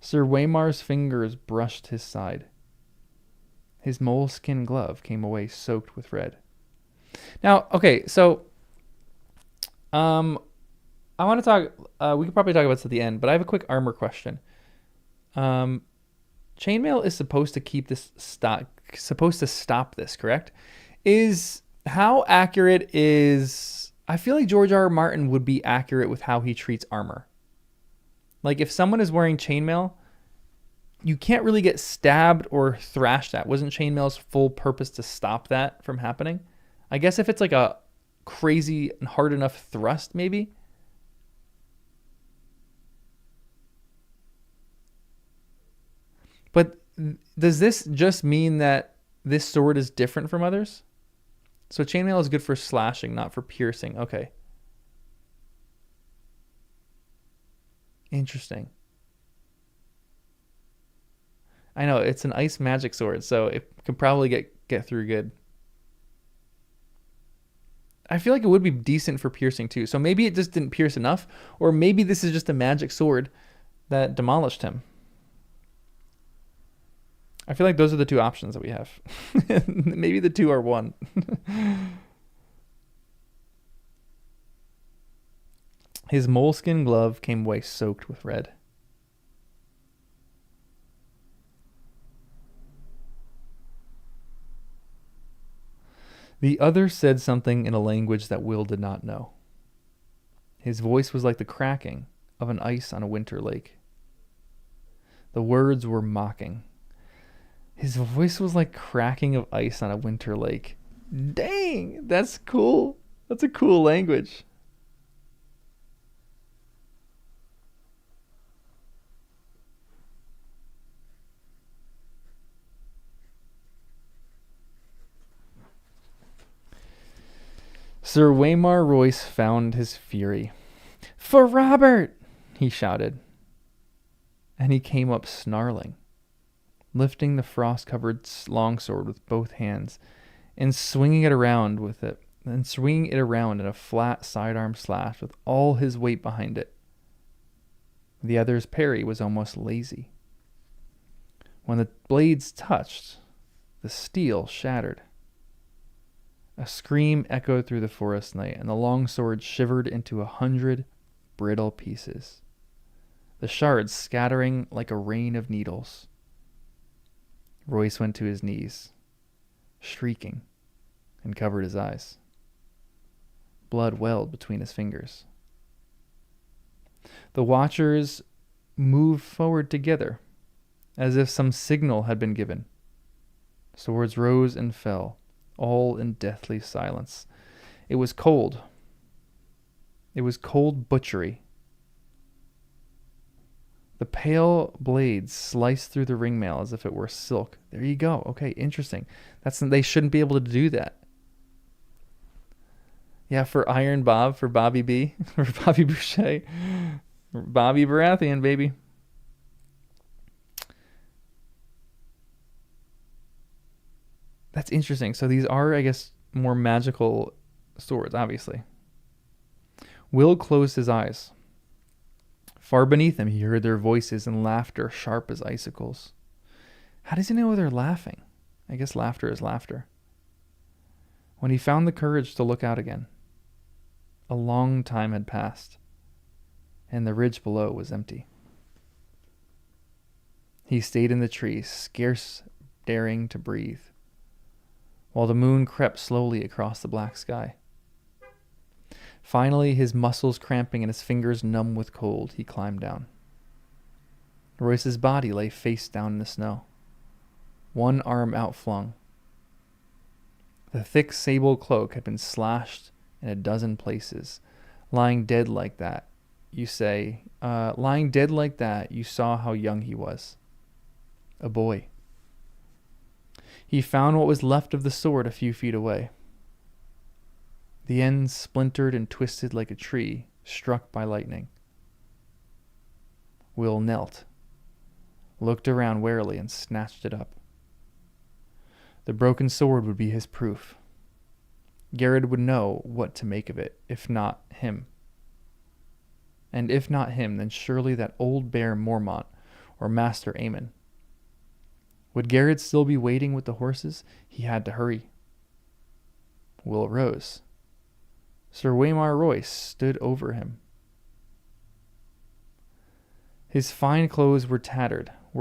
Sir Waymar's fingers brushed his side. His moleskin glove came away soaked with red. Now, okay, so I want to talk, we could probably talk about this at the end, but I have a quick armor question. Chainmail is supposed to stop this, correct? How accurate is... I feel like George R. R. Martin would be accurate with how he treats armor. Like, if someone is wearing chainmail, you can't really get stabbed or thrashed at. Wasn't chainmail's full purpose to stop that from happening? I guess if it's like a crazy and hard enough thrust, maybe. But does this just mean that this sword is different from others? So chainmail is good for slashing, not for piercing. Okay. Interesting. I know, it's an ice magic sword, so it can probably get through good. I feel like it would be decent for piercing too. So maybe it just didn't pierce enough, or maybe this is just a magic sword that demolished him. I feel like those are the two options that we have. Maybe the two are one. His moleskin glove came away soaked with red. The other said something in a language that Will did not know. His voice was like the cracking of an ice on a winter lake. The words were mocking. His voice was like cracking of ice on a winter lake. Dang, that's cool. That's a cool language. Sir Waymar Royce found his fury. For Robert, he shouted. And he came up snarling, lifting the frost-covered longsword with both hands and swinging it around in a flat sidearm slash with all his weight behind it. The other's parry was almost lazy. When the blades touched, the steel shattered. A scream echoed through the forest night, and the longsword shivered into 100 brittle pieces, the shards scattering like a rain of needles. Royce went to his knees, shrieking, and covered his eyes. Blood welled between his fingers. The watchers moved forward together, as if some signal had been given. Swords rose and fell, all in deathly silence. It was cold. It was cold butchery. The pale blades sliced through the ringmail as if it were silk. There you go. Okay, interesting. They shouldn't be able to do that. Yeah, for Iron Bob, for Bobby B, for Bobby Boucher, Bobby Baratheon, baby. That's interesting. So these are, I guess, more magical swords, obviously. Will closed his eyes. Far beneath him, he heard their voices and laughter sharp as icicles. How does he know they're laughing? I guess laughter is laughter. When he found the courage to look out again, a long time had passed, and the ridge below was empty. He stayed in the tree, scarce daring to breathe, while the moon crept slowly across the black sky. Finally, his muscles cramping and his fingers numb with cold, he climbed down. Royce's body lay face down in the snow, one arm outflung. The thick sable cloak had been slashed in a dozen places. Lying dead like that, you saw how young he was. A boy. He found what was left of the sword a few feet away. The ends splintered and twisted like a tree struck by lightning. Will knelt, looked around warily, and snatched it up. The broken sword would be his proof. Garrett would know what to make of it, if not him. And if not him, then surely that old bear Mormont or Master Aemon. Would Garrett still be waiting with the horses? He had to hurry. Will rose. Sir Waymar Royce stood over him. His fine clothes were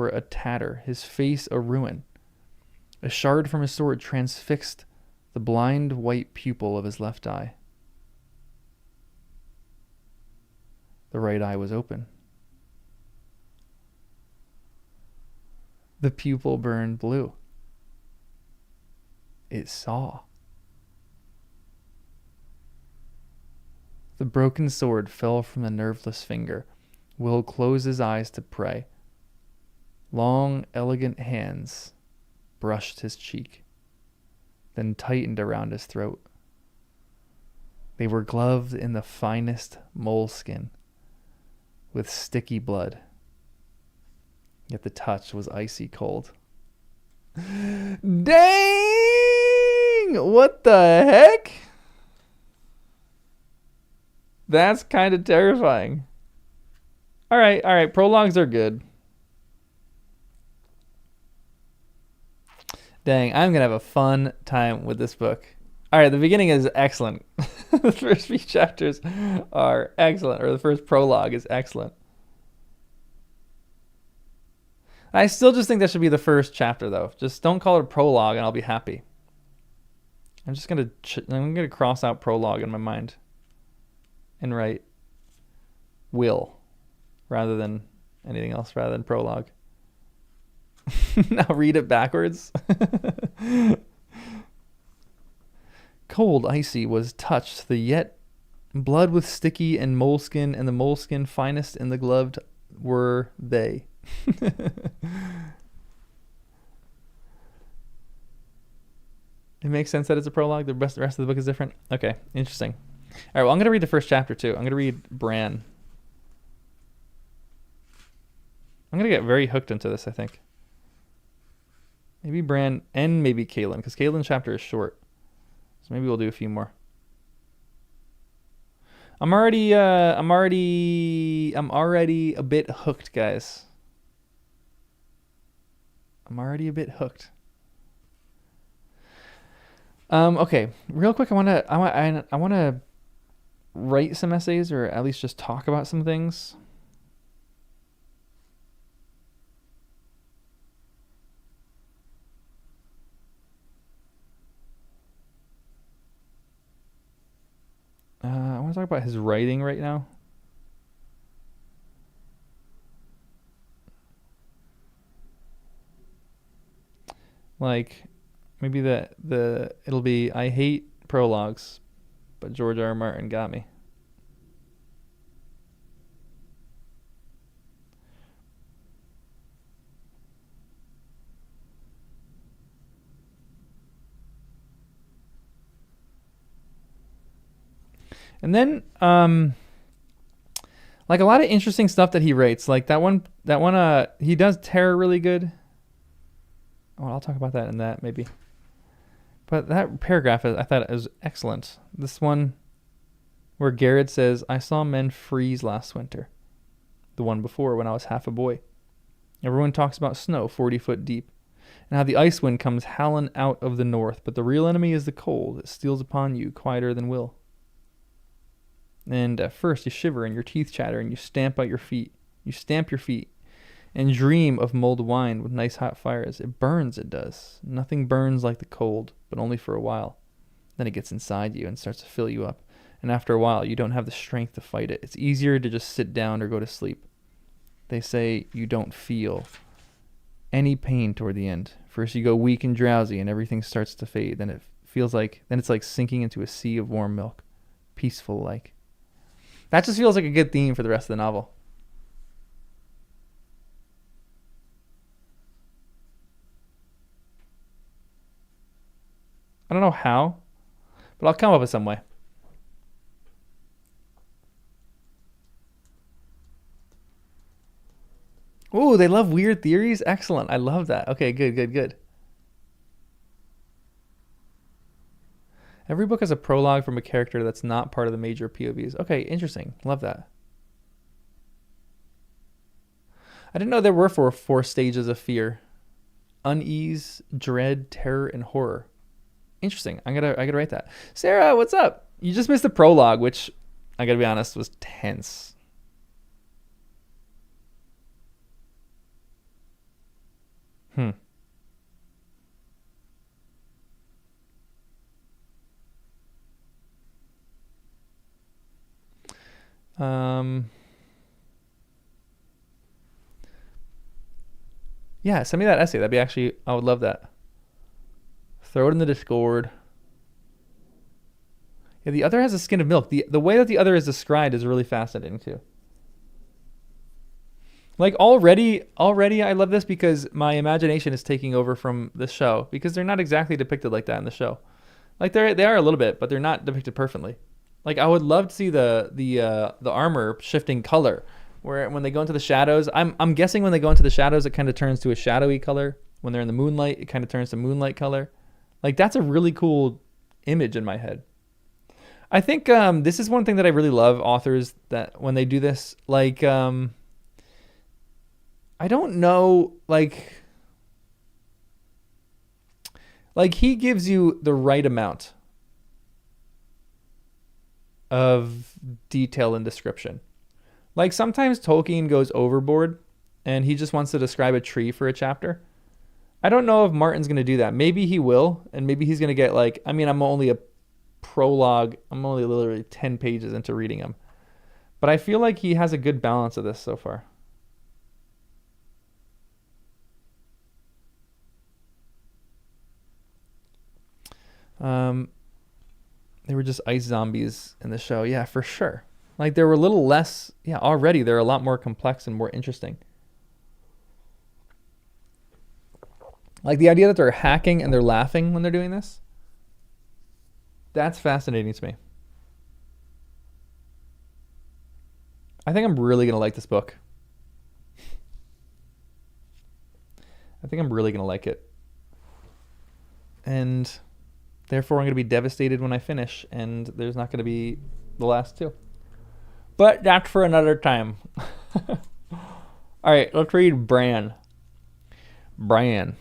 a tatter, his face a ruin. A shard from his sword transfixed the blind white pupil of his left eye. The right eye was open. The pupil burned blue. It saw. The broken sword fell from the nerveless finger. Will closed his eyes to pray. Long, elegant hands brushed his cheek, then tightened around his throat. They were gloved in the finest moleskin, with sticky blood. Yet the touch was icy cold. Dang! What the heck? That's kind of terrifying. All right. Prologues are good. Dang, I'm going to have a fun time with this book. All right, the beginning is excellent. The first few chapters are excellent, or the first prologue is excellent. I still just think that should be the first chapter, though. Just don't call it a prologue, and I'll be happy. I'm just going to cross out prologue in my mind and write will rather than anything else, rather than prologue. Now read it backwards. Cold, icy was touched, the yet blood with sticky and moleskin, and the moleskin finest in the gloved were they. It makes sense that it's a prologue. The rest of the book is different. Okay, interesting. All right, well, I'm going to read the first chapter too. I'm going to read Bran. I'm going to get very hooked into this, I think. Maybe Bran and maybe Catelyn, because Catelyn's chapter is short. So maybe we'll do a few more. I'm already a bit hooked, guys. I'm already a bit hooked. Okay, real quick, I want to write some essays, or at least just talk about some things. I want to talk about his writing right now. Like, maybe it'll be, I hate prologues, but George R. R. Martin got me. And then, like a lot of interesting stuff that he writes, like that one, he does Terror really good. Oh, I'll talk about that in that maybe. But that paragraph, I thought it was excellent. This one where Garrett says, I saw men freeze last winter. The one before when I was half a boy. Everyone talks about snow 40 foot deep, and how the ice wind comes howling out of the north, but the real enemy is the cold. It steals upon you quieter than will. And at first you shiver and your teeth chatter and you stamp your feet and dream of mulled wine with nice hot fires. It burns, it does. Nothing burns like the cold, but only for a while. Then it gets inside you and starts to fill you up. and after a while, you don't have the strength to fight it. It's easier to just sit down or go to sleep. They say you don't feel any pain toward the end. First you go weak and drowsy and everything starts to fade. Then it's like sinking into a sea of warm milk. Peaceful like. That just feels like a good theme for the rest of the novel. I don't know how, but I'll come up with some way. Ooh, they love weird theories? Excellent. I love that. Okay, good. Every book has a prologue from a character that's not part of the major POVs. Okay, interesting. Love that. I didn't know there were four stages of fear. Unease, dread, terror, and horror. Interesting. I gotta write that. Sarah, what's up? You just missed the prologue, which I gotta be honest was tense. Yeah, send me that essay. That'd be actually, I would love that. Throw it in the Discord. Yeah, the other has a skin of milk. The way that the other is described is really fascinating too. Like already I love this because my imagination is taking over from the show because they're not exactly depicted like that in the show. Like they are a little bit, but they're not depicted perfectly. Like I would love to see the armor shifting color, where when they go into the shadows, I'm guessing when they go into the shadows, it kind of turns to a shadowy color. When they're in the moonlight, it kind of turns to moonlight color. Like that's a really cool image in my head. I think this is one thing that I really love authors that when they do this, like I don't know, like he gives you the right amount of detail and description. Like sometimes Tolkien goes overboard and he just wants to describe a tree for a chapter. I don't know if Martin's going to do that. Maybe he will, and maybe he's going to get like, I mean, I'm only a prologue. I'm only literally 10 pages into reading him. But I feel like he has a good balance of this so far. They were just ice zombies in the show. Yeah, for sure. Like they were a little less, yeah, already they're a lot more complex and more interesting. Like the idea that they're hacking and they're laughing when they're doing this. That's fascinating to me. I think I'm really going to like this book. I think I'm really going to like it. And therefore, I'm going to be devastated when I finish, and there's not going to be the last two. But that's for another time. All right, let's read Bran. Bran.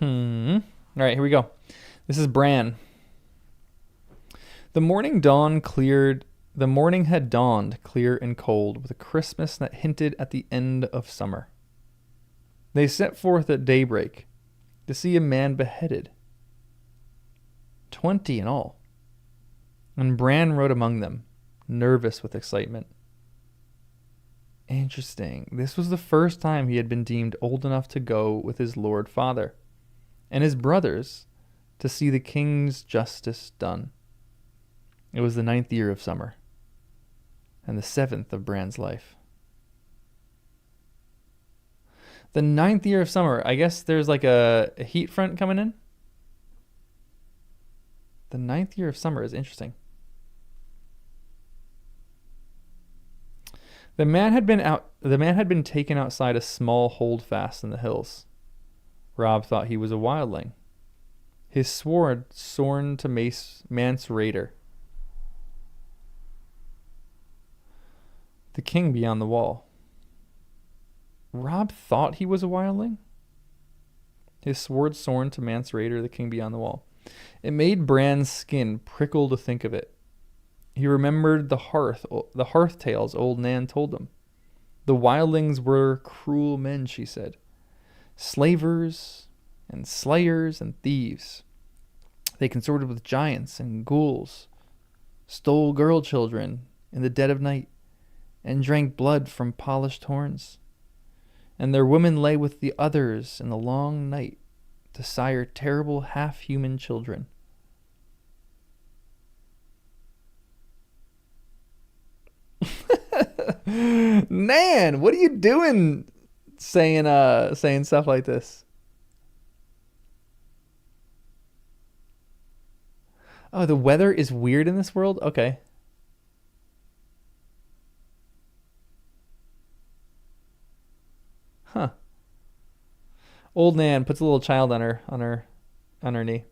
All right, here we go. This is Bran. The morning had dawned clear and cold, with a crispness that hinted at the end of summer. They set forth at daybreak to see a man beheaded, 20 in all. And Bran rode among them, nervous with excitement. Interesting. This was the first time he had been deemed old enough to go with his lord father and his brothers to see the king's justice done. It was the 9th year of summer, and the 7th of Bran's life. The 9th year of summer, I guess there's like a heat front coming in. The 9th year of summer is interesting. The man had been taken outside a small holdfast in the hills. Robb thought he was a wildling. His sword sworn to Mance Rayder, the king beyond the wall. Robb thought he was a wildling? His sword sworn to Mance Rayder, the king beyond the wall. It made Bran's skin prickle to think of it. He remembered the hearth tales old Nan told him. The wildlings were cruel men, she said, slavers and slayers and thieves. They consorted with giants and ghouls, stole girl children in the dead of night, and drank blood from polished horns. And their women lay with the others in the long night to sire terrible half-human children. Nan, what are you doing saying stuff like this? Oh, the weather is weird in this world? Okay. Huh. Old Nan puts a little child on her knee.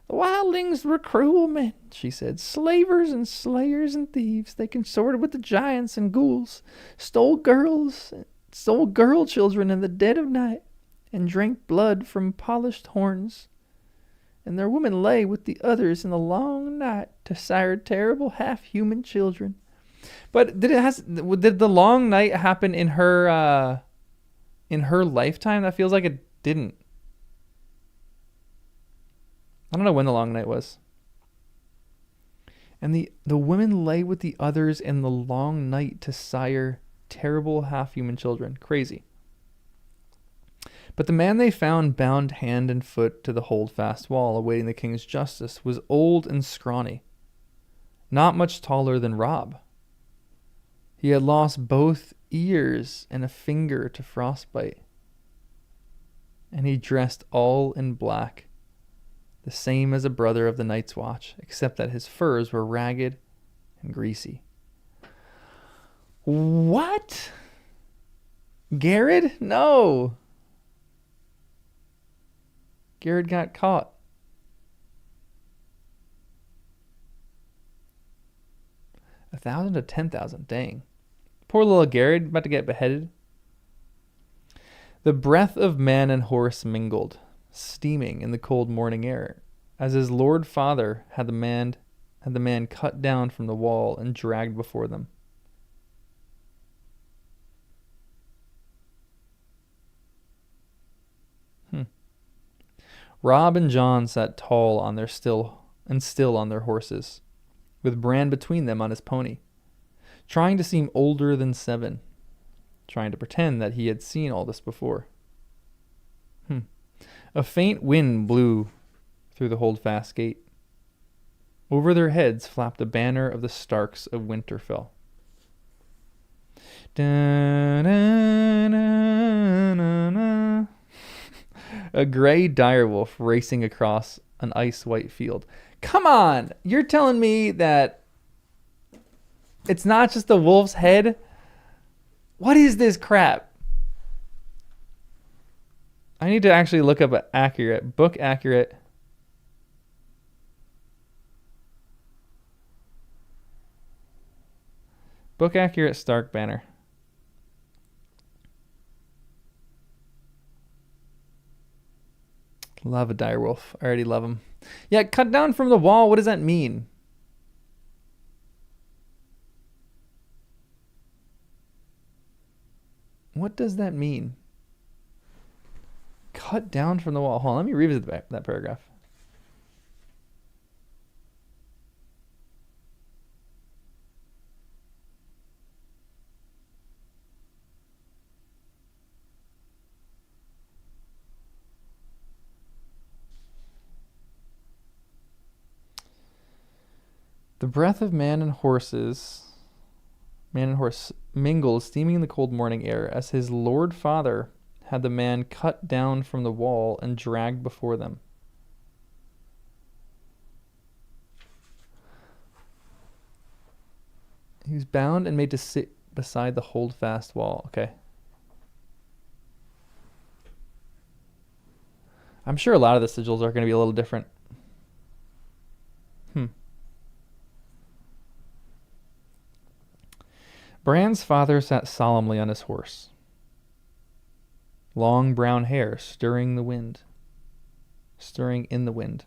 The wildlings were cruel men, she said, slavers and slayers and thieves. They consorted with the giants and ghouls, stole girl children in the dead of night, and drank blood from polished horns. And their women lay with the others in the long night to sire terrible half-human children. But did the long night happen in her lifetime? That feels like it didn't. I don't know when the long night was. And the women lay with the others in the long night to sire terrible half-human children. Crazy. But the man they found bound hand and foot to the holdfast wall, awaiting the king's justice, was old and scrawny, not much taller than Rob. He had lost both ears and a finger to frostbite, and he dressed all in black, the same as a brother of the Night's Watch, except that his furs were ragged and greasy. What? Garrett? No. Garrett got caught. $1,000 to $10,000. Dang. Poor little Garrett, about to get beheaded. The breath of man and horse mingled, steaming in the cold morning air, as his lord father had the man cut down from the wall and dragged before them. Rob and John sat tall on their still on their horses, with Bran between them on his pony, trying to seem older than 7, trying to pretend that he had seen all this before. A faint wind blew through the holdfast gate. Over their heads flapped the banner of the Starks of Winterfell. Da-na-na-na-na. A gray direwolf racing across an ice-white field. Come on! You're telling me that it's not just the wolf's head? What is this crap? I need to actually look up book accurate. Book accurate Stark banner. Love a direwolf. I already love him. Yeah, cut down from the wall. What does that mean? What does that mean? Cut down from the wall. Hold on, let me revisit that paragraph. The breath of man and horse mingled, steaming in the cold morning air, as his lord father had the man cut down from the wall and dragged before them. He was bound and made to sit beside the holdfast wall. Okay. I'm sure a lot of the sigils are going to be a little different. Bran's father sat solemnly on his horse, long brown hair stirring in the wind.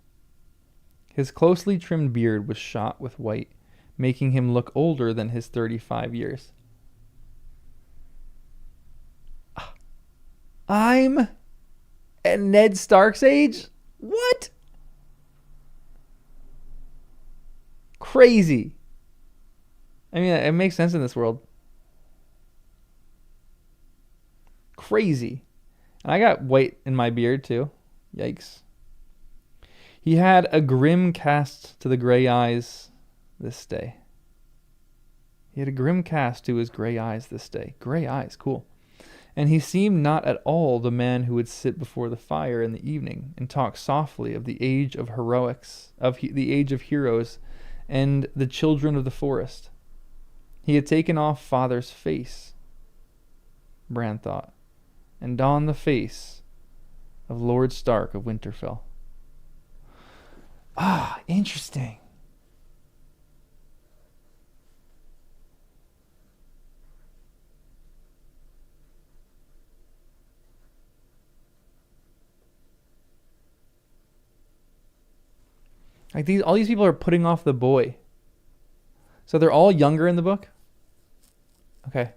His closely trimmed beard was shot with white, making him look older than his 35 years. I'm at Ned Stark's age? What? Crazy. I mean, it makes sense in this world. Crazy. And I got white in my beard too. Yikes. He had a grim cast to the gray eyes this day. He had a grim cast to his gray eyes this day. Gray eyes, cool. And he seemed not at all the man who would sit before the fire in the evening and talk softly of the age of heroics, the age of heroes, and the children of the forest. He had taken off father's face, Bran thought, and donned the face of Lord Stark of Winterfell. Ah, interesting. Like all these people are putting off the boy. So they're all younger in the book? Okay.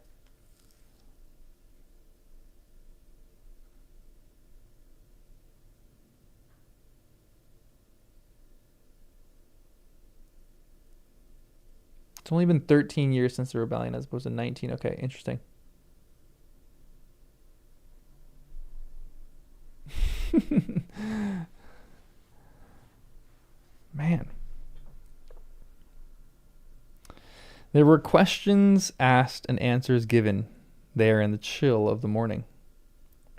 It's only been 13 years since the rebellion as opposed to 19. Okay, interesting. Man. There were questions asked and answers given there in the chill of the morning.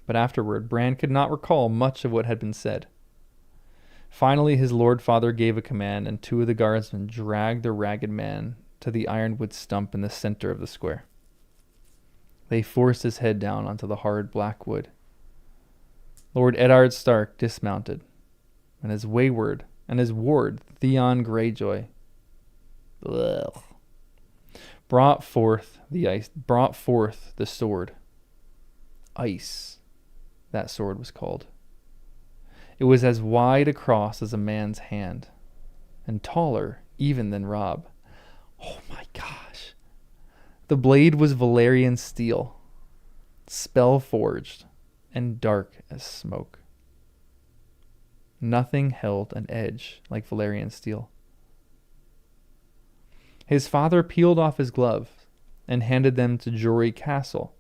But afterward, Bran could not recall much of what had been said. Finally, his lord father gave a command, and 2 of the guardsmen dragged the ragged man to the ironwood stump in the center of the square. They forced his head down onto the hard black wood. Lord Eddard Stark dismounted, and his ward, Theon Greyjoy, brought forth the sword. Ice, that sword was called. It was as wide across as a man's hand, and taller even than Robb. Oh my gosh. The blade was Valyrian steel, spell forged, and dark as smoke. Nothing held an edge like Valyrian steel. His father peeled off his gloves and handed them to Jory Castle,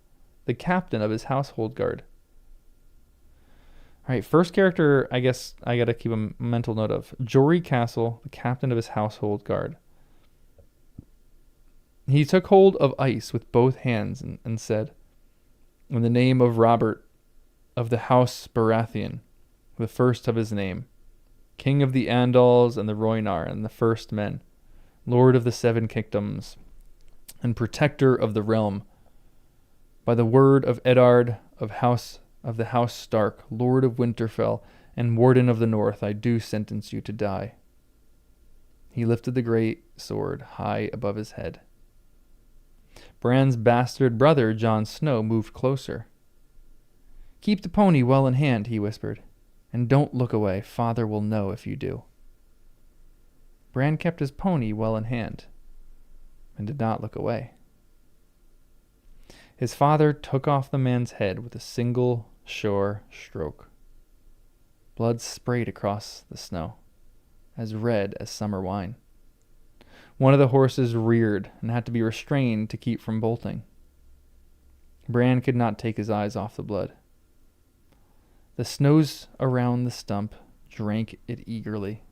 the captain of his household guard. All right, first character, I guess I got to keep a mental note of. Jory Castle, the captain of his household guard. He took hold of ice with both hands and said, "In the name of Robert of the House Baratheon, the first of his name, king of the Andals and the Rhoynar and the first men, lord of the 7 kingdoms, and protector of the realm, by the word of Eddard of the House Stark, lord of Winterfell and warden of the North, I do sentence you to die." He lifted the great sword high above his head. Bran's bastard brother, Jon Snow, moved closer. "Keep the pony well in hand," he whispered, "and don't look away. Father will know if you do." Bran kept his pony well in hand and did not look away. His father took off the man's head with a single sure stroke. Blood sprayed across the snow, as red as summer wine. One of the horses reared and had to be restrained to keep from bolting. Bran could not take his eyes off the blood. The snows around the stump drank it eagerly,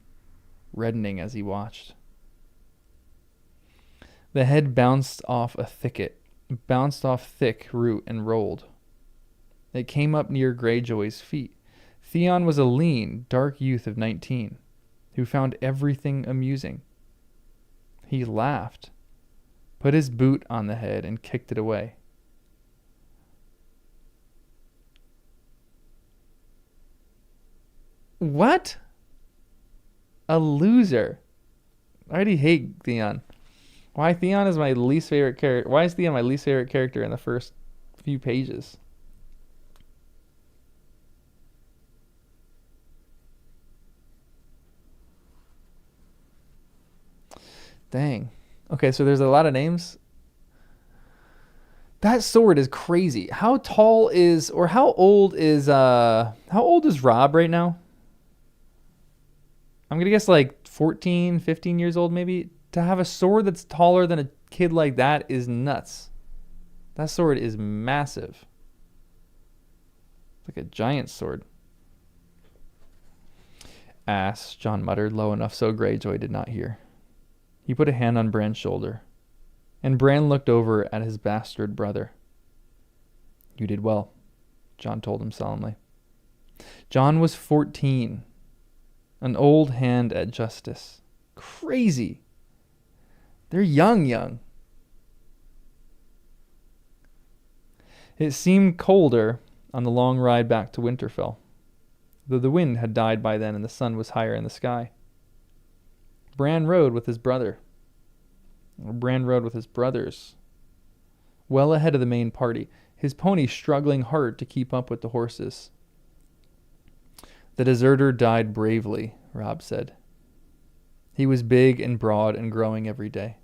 reddening as he watched. The head bounced off thick root and rolled. It came up near Greyjoy's feet. Theon was a lean, dark youth of 19, who found everything amusing. He laughed, put his boot on the head, and kicked it away. What? A loser. I already hate Theon. Why Theon is my least favorite character? Why is Theon my least favorite character in the first few pages? Dang. Okay, so there's a lot of names. That sword is crazy. How tall is, or how old is Robb right now? I'm gonna guess like 14, 15 years old maybe. To have a sword that's taller than a kid like that is nuts. That sword is massive. It's like a giant sword. Ass, Jon muttered, low enough so Greyjoy did not hear. He put a hand on Bran's shoulder, and Bran looked over at his bastard brother. You did well, Jon told him solemnly. Jon was 14. An old hand at justice. Crazy. They're young. It seemed colder on the long ride back to Winterfell, though the wind had died by then and the sun was higher in the sky. Bran rode with his brother. Bran rode with his brothers, well ahead of the main party, his pony struggling hard to keep up with the horses. The deserter died bravely, Robb said. He was big and broad and growing every day.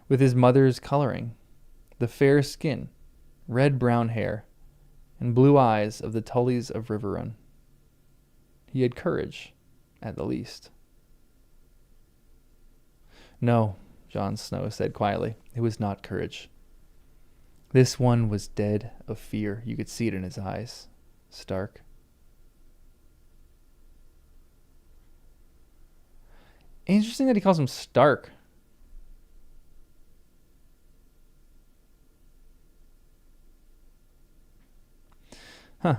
With his mother's coloring, the fair skin, red-brown hair, and blue eyes of the Tullys of Riverrun. He had courage, at the least. No, Jon Snow said quietly. It was not courage. This one was dead of fear. You could see it in his eyes. Stark. Interesting that he calls him Stark. Huh.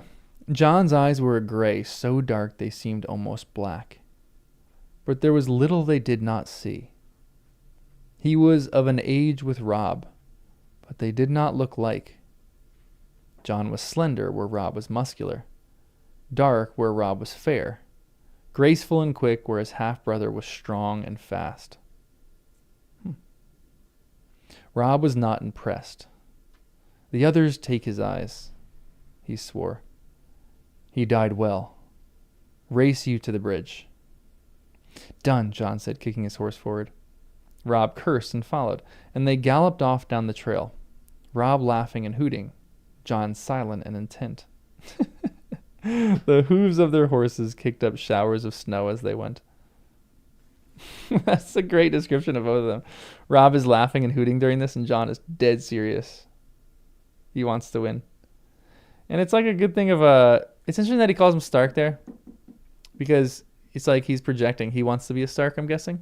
Jon's eyes were a gray, so dark they seemed almost black. But there was little they did not see. He was of an age with Robb, but they did not look like. Jon was slender where Robb was muscular, dark where Robb was fair, graceful and quick where his half-brother was strong and fast. Robb was not impressed. The others take his eyes, he swore. He died well. Race you to the bridge. Done, Jon said, kicking his horse forward. Robb cursed and followed, and they galloped off down the trail, Robb laughing and hooting, Jon silent and intent. The hooves of their horses kicked up showers of snow as they went. That's a great description of both of them. Robb is laughing and hooting during this, and Jon is dead serious. He wants to win. And it's like a good thing of it's interesting that he calls him Stark there, because it's like he's projecting. He wants to be a Stark, I'm guessing.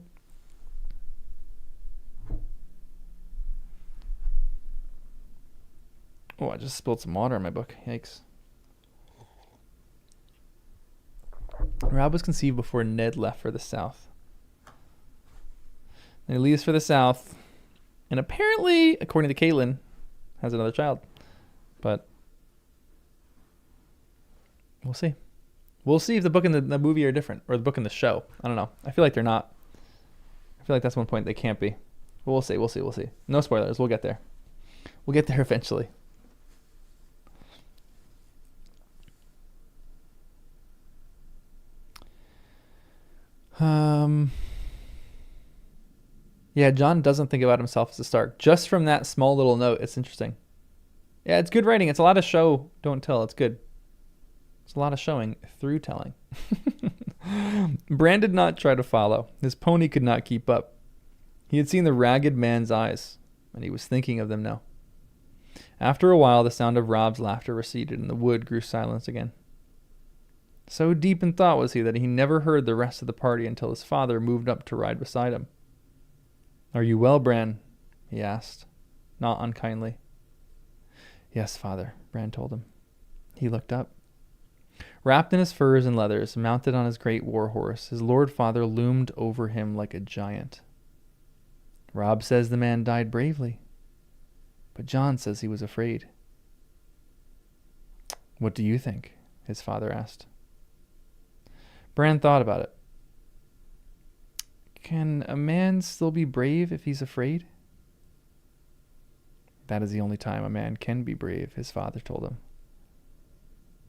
Oh, I just spilled some water in my book. Yikes. Robb was conceived before Ned left for the south. And he leaves for the south, and apparently, according to Catelyn, has another child. But we'll see. We'll see if the book and the movie are different, or the book and the show. I don't know. I feel like they're not. I feel like that's one point they can't be. But we'll see. We'll see. No spoilers. We'll get there. We'll get there eventually. Yeah, Jon doesn't think about himself as a Stark. Just from that small little note, it's interesting. Yeah, it's good writing. It's a lot of show, don't tell. It's good. It's a lot of showing through telling. Bran did not try to follow. His pony could not keep up. He had seen the ragged man's eyes, and he was thinking of them now. After a while, the sound of Robb's laughter receded, and the wood grew silent again. So deep in thought was he that he never heard the rest of the party until his father moved up to ride beside him. Are you well, Bran? He asked, not unkindly. Yes, father, Bran told him. He looked up. Wrapped in his furs and leathers, mounted on his great war horse, his lord father loomed over him like a giant. Robb says the man died bravely, but Jon says he was afraid. What do you think? His father asked. Bran thought about it. Can a man still be brave if he's afraid? That is the only time a man can be brave, his father told him.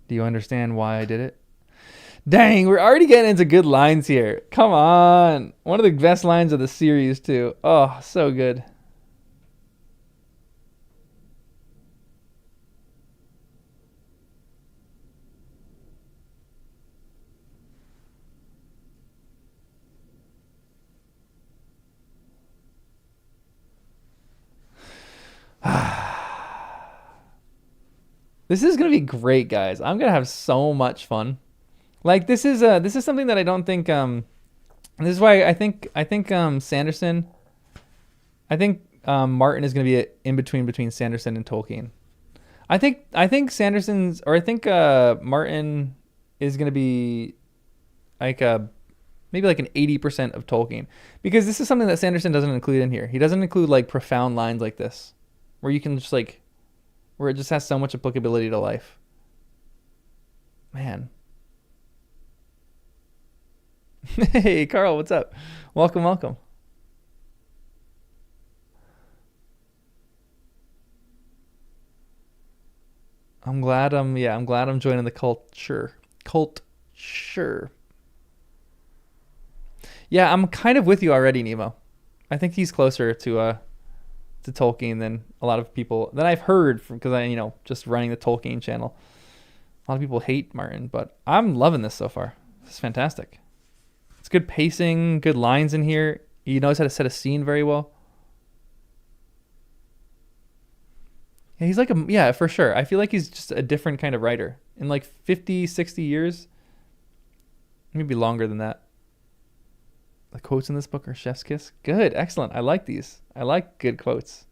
Do you understand why I did it? Dang, we're already getting into good lines here. Come on. One of the best lines of the series, too. Oh, so good. This is gonna be great, guys. I'm gonna have so much fun. Like this is something that I don't think this is why I think Sanderson I think Martin is gonna be in between Sanderson and Tolkien. I think Sanderson's or I think Martin is gonna be like maybe like an 80% of Tolkien because this is something that Sanderson doesn't include in here. He doesn't include like profound lines like this where you can just like where it just has so much applicability to life. Man. Hey, Carl, what's up? Welcome, welcome. I'm glad I'm joining the culture. Culture. Yeah, I'm kind of with you already, Nemo. I think he's closer to Tolkien than a lot of people that I've heard from because I just running the Tolkien channel. A lot of people hate Martin, but I'm loving this so far. This is fantastic. It's good pacing, good lines in here. He knows how to set a scene very well. Yeah, he's like yeah, for sure. I feel like he's just a different kind of writer. In like 50, 60 years, maybe longer than that. The quotes in this book are chef's kiss. Good, excellent. I like these. I like good quotes.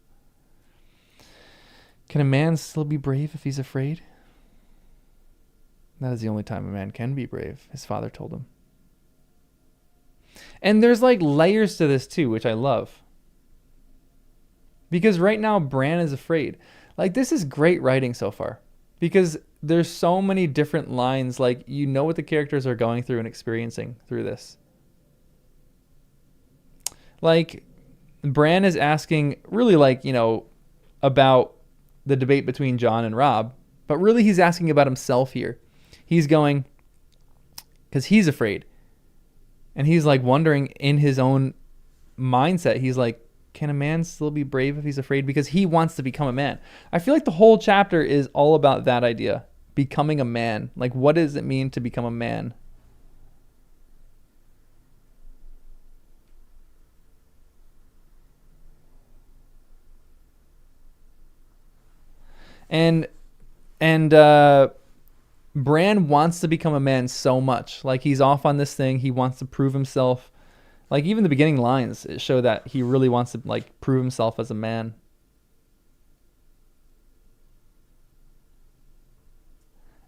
Can a man still be brave if he's afraid? That is the only time a man can be brave, his father told him. And there's like layers to this too, which I love. Because right now Bran is afraid. Like this is great writing so far. Because there's so many different lines, like you know what the characters are going through and experiencing through this. Like Bran is asking really like, about the debate between Jon and Robb, but really he's asking about himself here. He's going because he's afraid. And he's like wondering in his own mindset. He's like, can a man still be brave if he's afraid? Because he wants to become a man. I feel like the whole chapter is all about that idea, becoming a man. Like, what does it mean to become a man? And and Bran wants to become a man so much. Like he's off on this thing. He wants to prove himself. Like even the beginning lines show that he really wants to like prove himself as a man.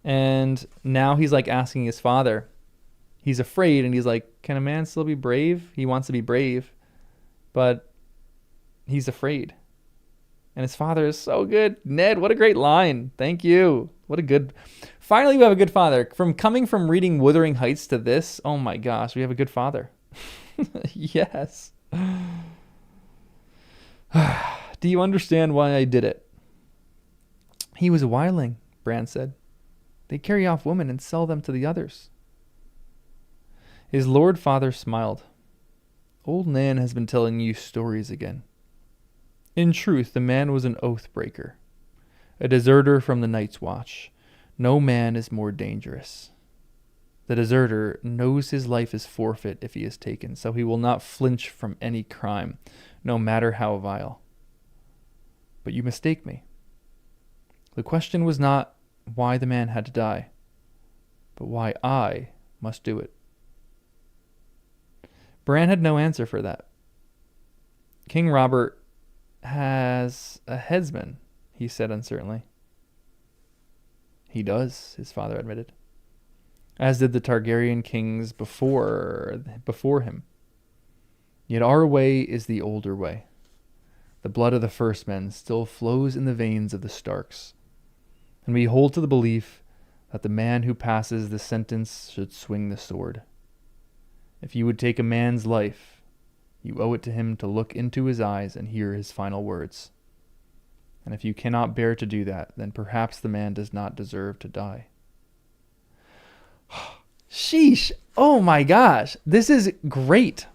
And now he's like asking his father. He's afraid and he's like, "Can a man still be brave?" He wants to be brave, but he's afraid. And his father is so good. Ned, what a great line. Thank you. What a good. Finally, we have a good father. From coming from reading Wuthering Heights to this, oh my gosh, we have a good father. Yes. Do you understand why I did it? He was a wildling, Bran said. They carry off women and sell them to the others. His lord father smiled. Old Nan has been telling you stories again. In truth, the man was an oath breaker, a deserter from the Night's Watch. No man is more dangerous. The deserter knows his life is forfeit if he is taken, so he will not flinch from any crime, no matter how vile. But you mistake me. The question was not why the man had to die, but why I must do it. Bran had no answer for that. King Robert has a headsman, he said uncertainly. He does, his father admitted. As did the Targaryen kings before him. Yet our way is the older way. The blood of the first men still flows in the veins of the Starks, and we hold to the belief that the man who passes the sentence should swing the sword. If you would take a man's life, you owe it to him to look into his eyes and hear his final words. And if you cannot bear to do that, then perhaps the man does not deserve to die. Sheesh. Oh my gosh. This is great.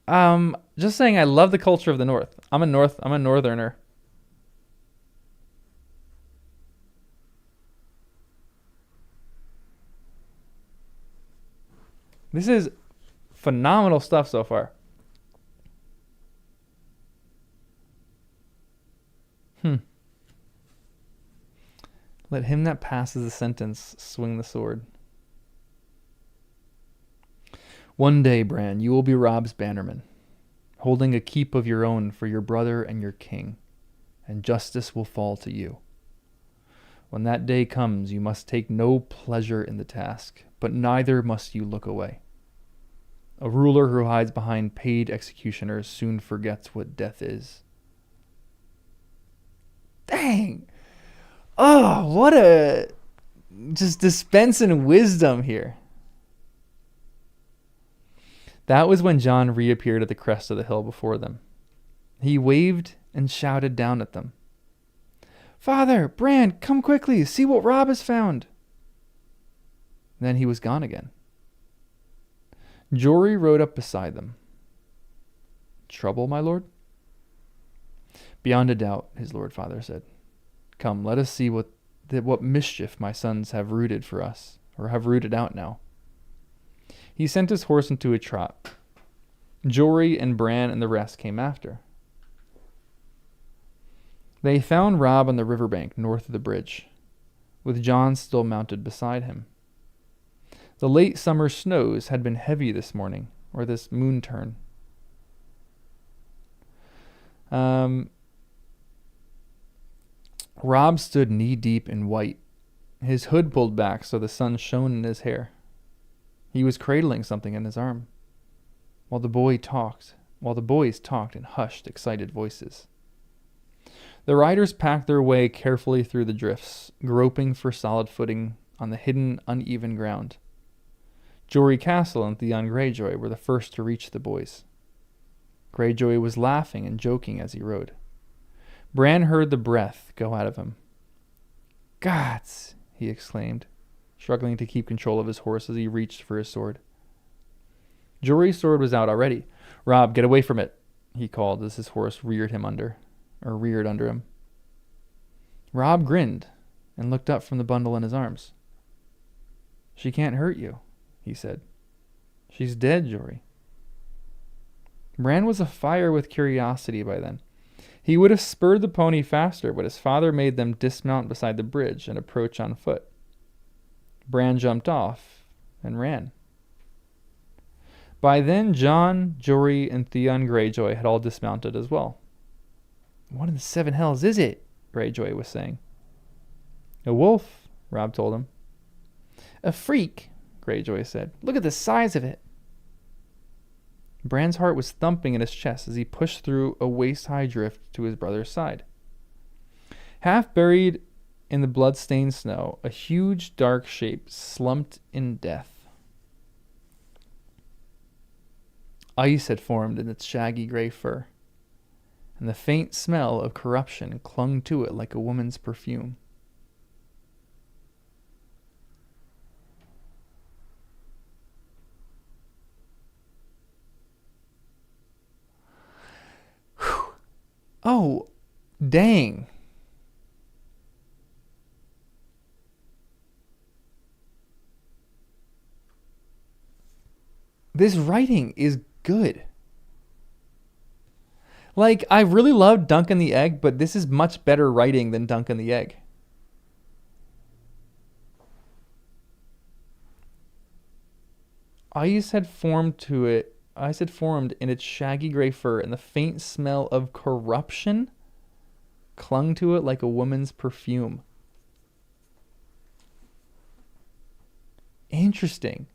Just saying I love the culture of the North. I'm a northerner. This is phenomenal stuff so far. Hmm. Let him that passes the sentence swing the sword. One day, Bran, you will be Robb's bannerman, holding a keep of your own for your brother and your king, and justice will fall to you. When that day comes, you must take no pleasure in the task, but neither must you look away. A ruler who hides behind paid executioners soon forgets what death is. Dang! Oh, what a just dispensing wisdom here. That was when Jon reappeared at the crest of the hill before them. He waved and shouted down at them. Father, Bran, come quickly, see what Robb has found. Then he was gone again. Jory rode up beside them. Trouble, my lord? Beyond a doubt, his lord father said. Come, let us see what mischief my sons have rooted for us, or have rooted out now. He sent his horse into a trot. Jory and Bran and the rest came after. They found Robb on the riverbank north of the bridge, with Jon still mounted beside him. The late summer snows had been heavy this morning, or this moon turn. Robb stood knee-deep in white, his hood pulled back so the sun shone in his hair. He was cradling something in his arm, while the boys talked in hushed, excited voices. The riders packed their way carefully through the drifts, groping for solid footing on the hidden, uneven ground. Jory Castle and Theon Greyjoy were the first to reach the boys. Greyjoy was laughing and joking as he rode. Bran heard the breath go out of him. Gods, he exclaimed, struggling to keep control of his horse as he reached for his sword. Jory's sword was out already. Robb, get away from it, he called as his horse reared under him. Robb grinned and looked up from the bundle in his arms. She can't hurt you, he said. She's dead, Jory. Bran was afire with curiosity by then. He would have spurred the pony faster, but his father made them dismount beside the bridge and approach on foot. Bran jumped off and ran. By then, Jon, Jory, and Theon Greyjoy had all dismounted as well. What in the seven hells is it? Greyjoy was saying. A wolf, Robb told him. A freak, Greyjoy said. Look at the size of it. Bran's heart was thumping in his chest as he pushed through a waist-high drift to his brother's side. Half buried in the blood-stained snow, a huge dark shape slumped in death. Ice had formed in its shaggy gray fur, and the faint smell of corruption clung to it like a woman's perfume. Oh, dang. This writing is good. Like, I really love Dunk and the Egg, but this is much better writing than Dunk and the Egg. Ice had formed in its shaggy gray fur, and the faint smell of corruption clung to it like a woman's perfume. Interesting.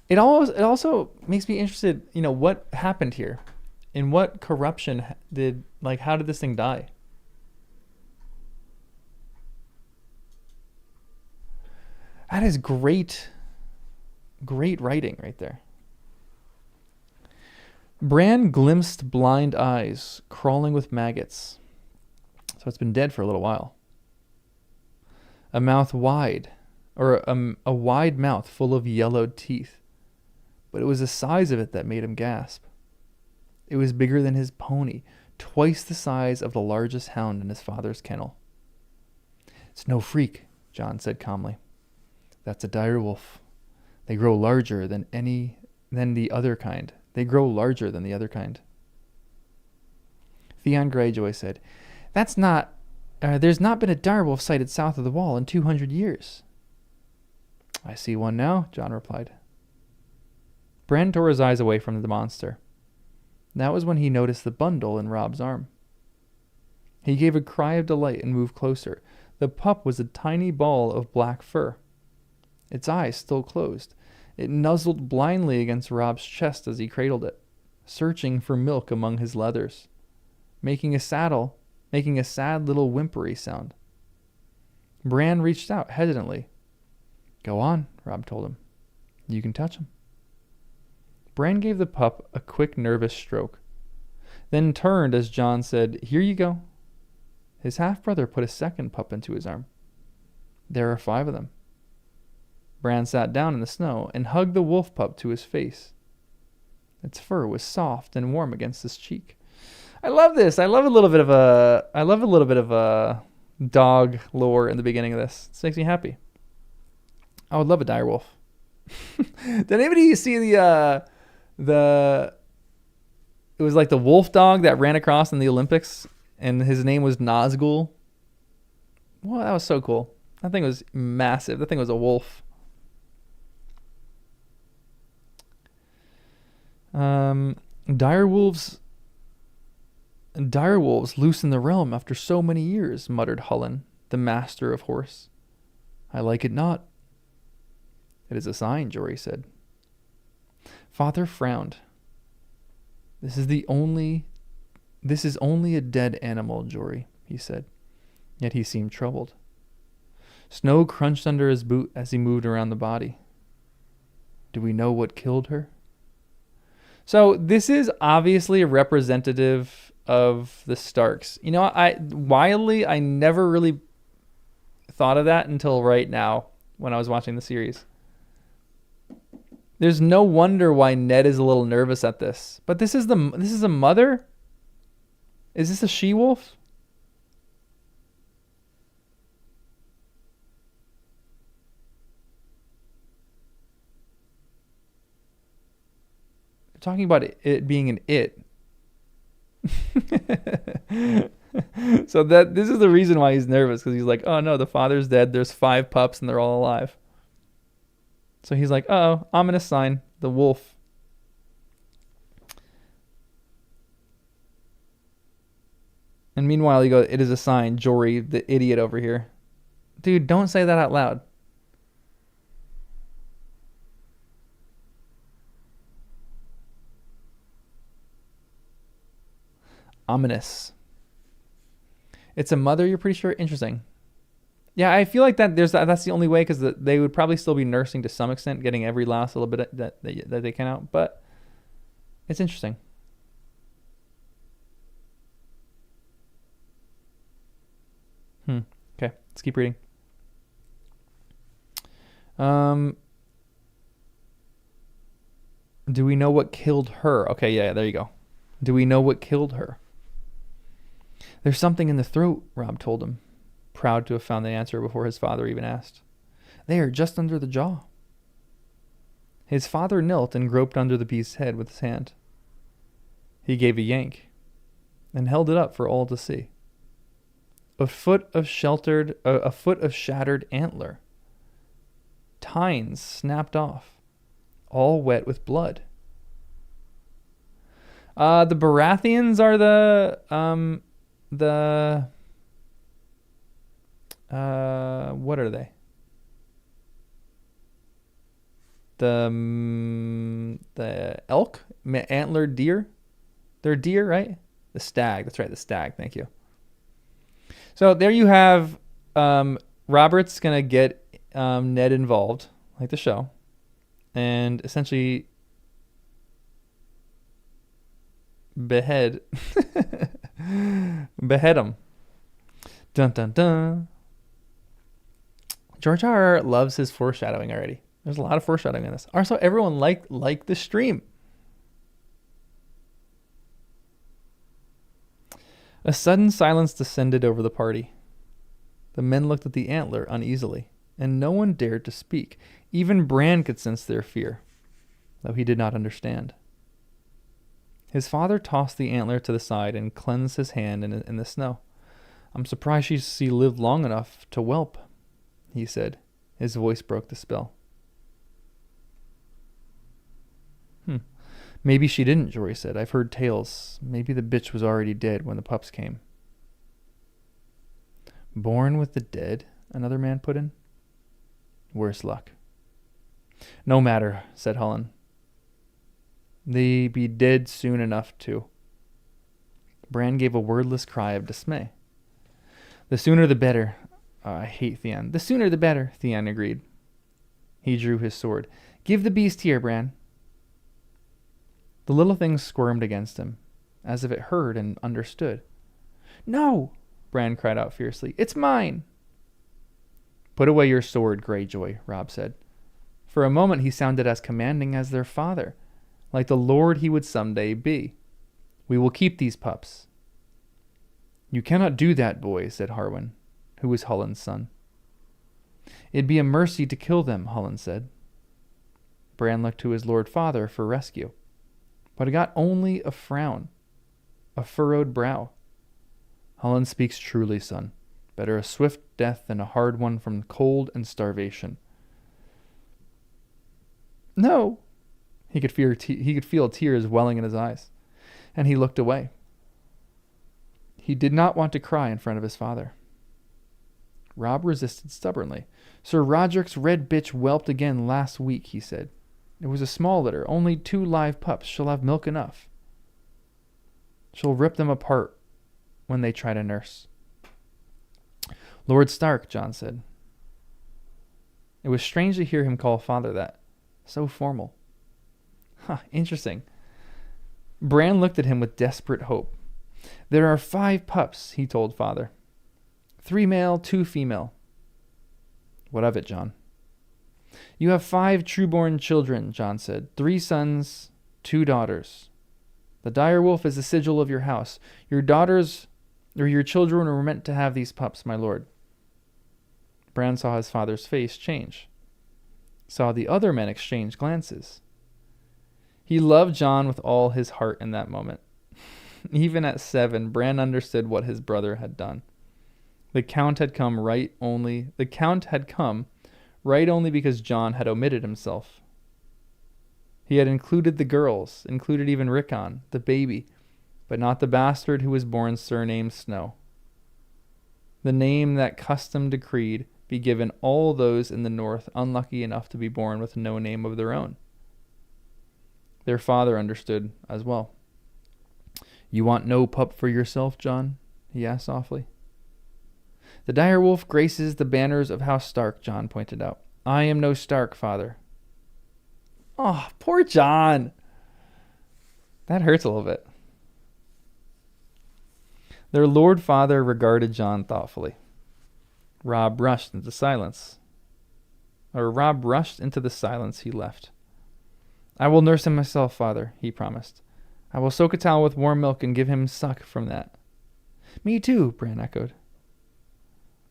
It also makes me interested, what happened here? In what corruption how did this thing die? That is great writing right there. Bran glimpsed blind eyes crawling with maggots, So it's been dead for a little while. A mouth wide, or a wide mouth full of yellowed teeth. But it was the size of it that made him gasp. It was bigger than his pony, twice the size of the largest hound in his father's kennel. It's no freak, John said calmly. That's a dire wolf. They grow larger than the other kind. They grow larger than the other kind. Theon Greyjoy said, there's not been a direwolf sighted south of the wall in 200 years. I see one now, John replied. Bran tore his eyes away from the monster. That was when he noticed the bundle in Robb's arm. He gave a cry of delight and moved closer. The pup was a tiny ball of black fur. Its eyes still closed. It nuzzled blindly against Robb's chest as he cradled it, searching for milk among his leathers, making a sad little whimpery sound. Bran reached out hesitantly. Go on, Robb told him. You can touch him. Bran gave the pup a quick, nervous stroke, then turned as John said, Here you go. His half-brother put a second pup into his arm. There are 5 of them. Bran sat down in the snow and hugged the wolf pup to his face. Its fur was soft and warm against his cheek. I love this. I love a little bit of a dog lore in the beginning of this. This makes me happy. I would love a direwolf. Did anybody see it was like the wolf dog that ran across in the Olympics, and his name was Nazgul? Well, that was so cool. That thing was massive. That thing was a wolf. Direwolves loose in the realm after so many years, muttered Hullen, the master of horse. I like it not. It is a sign, Jory said. Father frowned. This is only a dead animal, Jory, he said. Yet he seemed troubled. Snow crunched under his boot as he moved around the body. Do we know what killed her? So this is obviously a representative of the Starks. You know, I never really thought of that until right now when I was watching the series. There's no wonder why Ned is a little nervous at this. But this is a mother? Is this a she-wolf? They're talking about it being an it. So this is the reason why he's nervous, because he's like, oh no, the father's dead. There's 5 pups and they're all alive. So he's like, uh-oh, ominous sign, the wolf. And meanwhile, you go, it is a sign, Jory, the idiot over here. Dude, don't say that out loud. Ominous. It's a mother, you're pretty sure? Interesting. Yeah, I feel like that's the only way, because they would probably still be nursing to some extent, getting every last little bit that they can out. But it's interesting. Okay, let's keep reading. Do we know what killed her? Okay, yeah, there you go. Do we know what killed her? There's something in the throat, Robb told him, proud to have found the answer before his father even asked. There, just under the jaw. His father knelt and groped under the beast's head with his hand. He gave a yank and held it up for all to see. A foot of shattered antler. Tines snapped off, all wet with blood. The Baratheons are what are they? The elk? Antlered deer? They're deer, right? The stag. That's right, the stag. Thank you. So there you have Robert's going to get Ned involved, like the show, and essentially behead him. Dun dun dun. George R. loves his foreshadowing already. There's a lot of foreshadowing in this. Also, everyone liked the stream. A sudden silence descended over the party. The men looked at the antler uneasily, and no one dared to speak. Even Bran could sense their fear, though he did not understand. His father tossed the antler to the side and cleansed his hand in the snow. "I'm surprised she lived long enough to whelp," he said. His voice broke the spell. "Maybe she didn't," Jory said. "I've heard tales. Maybe the bitch was already dead when the pups came." "Born with the dead?" another man put in. "Worse luck." "No matter," said Hullen. "They be dead soon enough, too." Bran gave a wordless cry of dismay. "The sooner the better." "I hate Theon." "The sooner the better," Theon agreed. He drew his sword. "Give the beast here, Bran." The little thing squirmed against him, as if it heard and understood. "No!" Bran cried out fiercely. "It's mine!" "Put away your sword, Greyjoy," Robb said. For a moment he sounded as commanding as their father, like the lord he would someday be. "We will keep these pups." "You cannot do that, boy," said Harwin, who was Hullen's son. "It'd be a mercy to kill them," Hullen said. Bran looked to his lord father for rescue, but he got only a frown, a furrowed brow. "Hullen speaks truly, son. Better a swift death than a hard one from cold and starvation." "No!" He could feel tears welling in his eyes, and he looked away. He did not want to cry in front of his father. Robb resisted stubbornly. "Sir Roderick's red bitch whelped again last week," he said. "It was a small litter, only 2 live pups. She'll have milk enough. She'll rip them apart when they try to nurse." "Lord Stark," Jon said. It was strange to hear him call father that. So formal. Interesting. Bran looked at him with desperate hope. "There are 5 pups," he told father. 3 male, 2 female. "What of it, Jon?" "You have 5 true-born children," Jon said. 3 sons, 2 daughters. The dire wolf is the sigil of your house. Your daughters, or your children, were meant to have these pups, my lord. Bran saw his father's face change. Saw the other men exchange glances. He loved Jon with all his heart in that moment. Even at 7, Bran understood what his brother had done. The count had come right only because Jon had omitted himself. He had included the girls, included even Rickon, the baby, but not the bastard who was born surnamed Snow. The name that custom decreed be given all those in the north unlucky enough to be born with no name of their own. Their father understood as well. "You want no pup for yourself, Jon?" he asked softly. "The dire wolf graces the banners of House Stark," Jon pointed out. "I am no Stark, father." Oh, poor Jon. That hurts a little bit. Their lord father regarded Jon thoughtfully. Robb rushed into the silence he left. "I will nurse him myself, father," he promised. "I will soak a towel with warm milk and give him suck from that." "Me too," Bran echoed.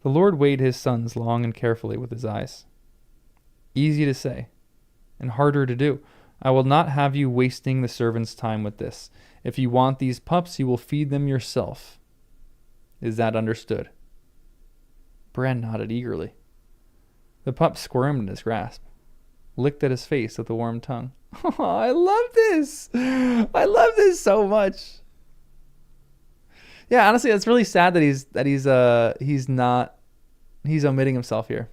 The Lord weighed his sons long and carefully with his eyes. "Easy to say, and harder to do. I will not have you wasting the servants' time with this. If you want these pups, you will feed them yourself. Is that understood?" Bran nodded eagerly. The pup squirmed in his grasp, licked at his face with a warm tongue. "Oh, I love this! I love this so much." Yeah, honestly, it's really sad that he's omitting himself here.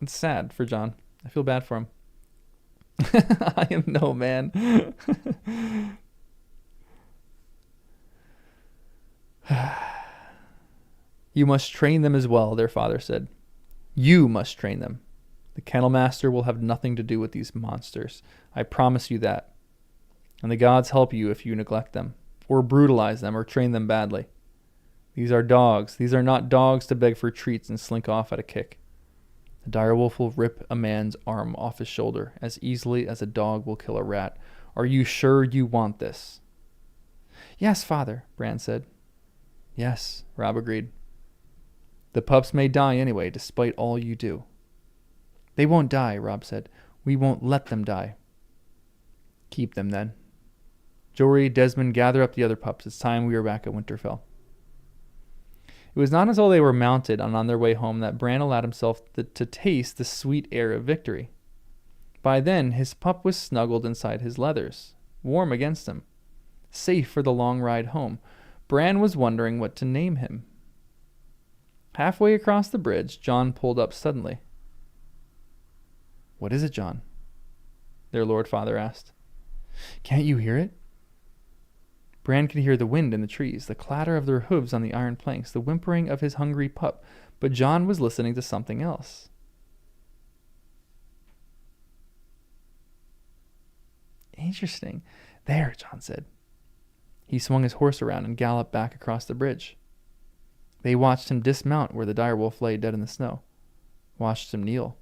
It's sad for Jon. I feel bad for him. I am no man. "You must train them as well," their father said. "You must train them. The kennel master will have nothing to do with these monsters. I promise you that. And the gods help you if you neglect them, or brutalize them, or train them badly. These are dogs. These are not dogs to beg for treats and slink off at a kick. The direwolf will rip a man's arm off his shoulder as easily as a dog will kill a rat. Are you sure you want this? Yes, father, Bran said. Yes, Robb agreed. The pups may die anyway, despite all you do. They won't die, Robb said. We won't let them die. Keep them then. Jory, Desmond, gather up the other pups. It's time we were back at Winterfell. It was not until they were mounted and on their way home that Bran allowed himself to taste the sweet air of victory. By then, his pup was snuggled inside his leathers, warm against him, safe for the long ride home. Bran was wondering what to name him. Halfway across the bridge, Jon pulled up suddenly. What is it, Jon? Their Lord Father asked. Can't you hear it? Bran could hear the wind in the trees, the clatter of their hooves on the iron planks, the whimpering of his hungry pup, but Jon was listening to something else. Interesting. There, Jon said. He swung his horse around and galloped back across the bridge. They watched him dismount where the direwolf lay dead in the snow, watched him kneel.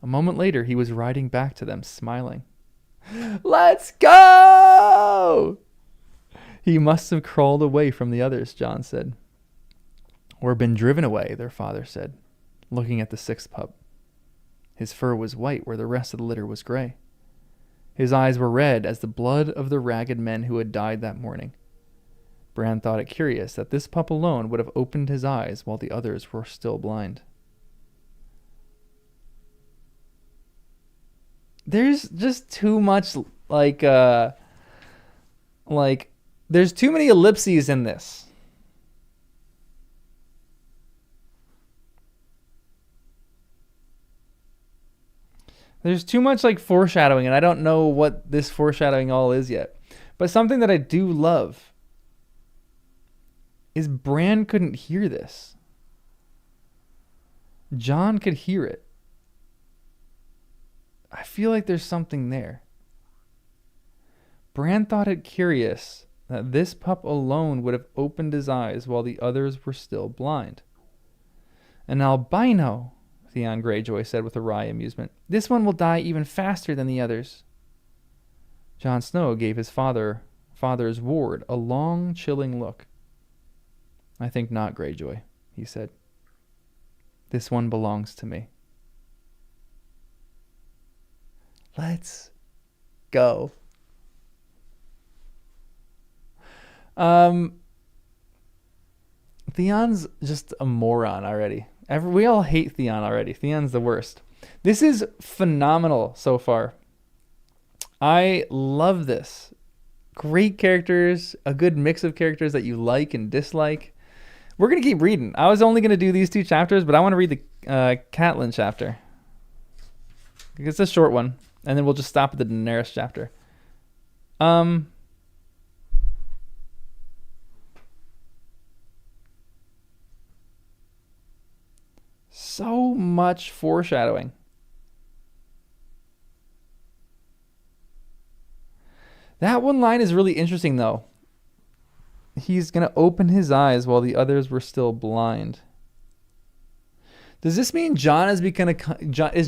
A moment later, he was riding back to them, smiling. Let's go! He must have crawled away from the others, Jon said. Or been driven away, their father said, looking at the sixth pup. His fur was white where the rest of the litter was gray. His eyes were red as the blood of the ragged men who had died that morning. Bran thought it curious that this pup alone would have opened his eyes while the others were still blind. There's just too much, there's too many ellipses in this. There's too much foreshadowing, and I don't know what this foreshadowing all is yet. But something that I do love is Bran couldn't hear this. Jon could hear it. I feel like there's something there. Bran thought it curious that this pup alone would have opened his eyes while the others were still blind. An albino, Theon Greyjoy said with a wry amusement. This one will die even faster than the others. Jon Snow gave his father's ward a long, chilling look. I think not, Greyjoy, he said. This one belongs to me. Let's go. Theon's just a moron already. We all hate Theon already. Theon's the worst. This is phenomenal so far. I love this. Great characters, a good mix of characters that you like and dislike. We're going to keep reading. I was only going to do these 2 chapters, but I want to read the Catelyn chapter. It's a short one, and then we'll just stop at the Daenerys chapter. So much foreshadowing. That one line is really interesting, though. He's going to open his eyes while the others were still blind. Does this mean Jon is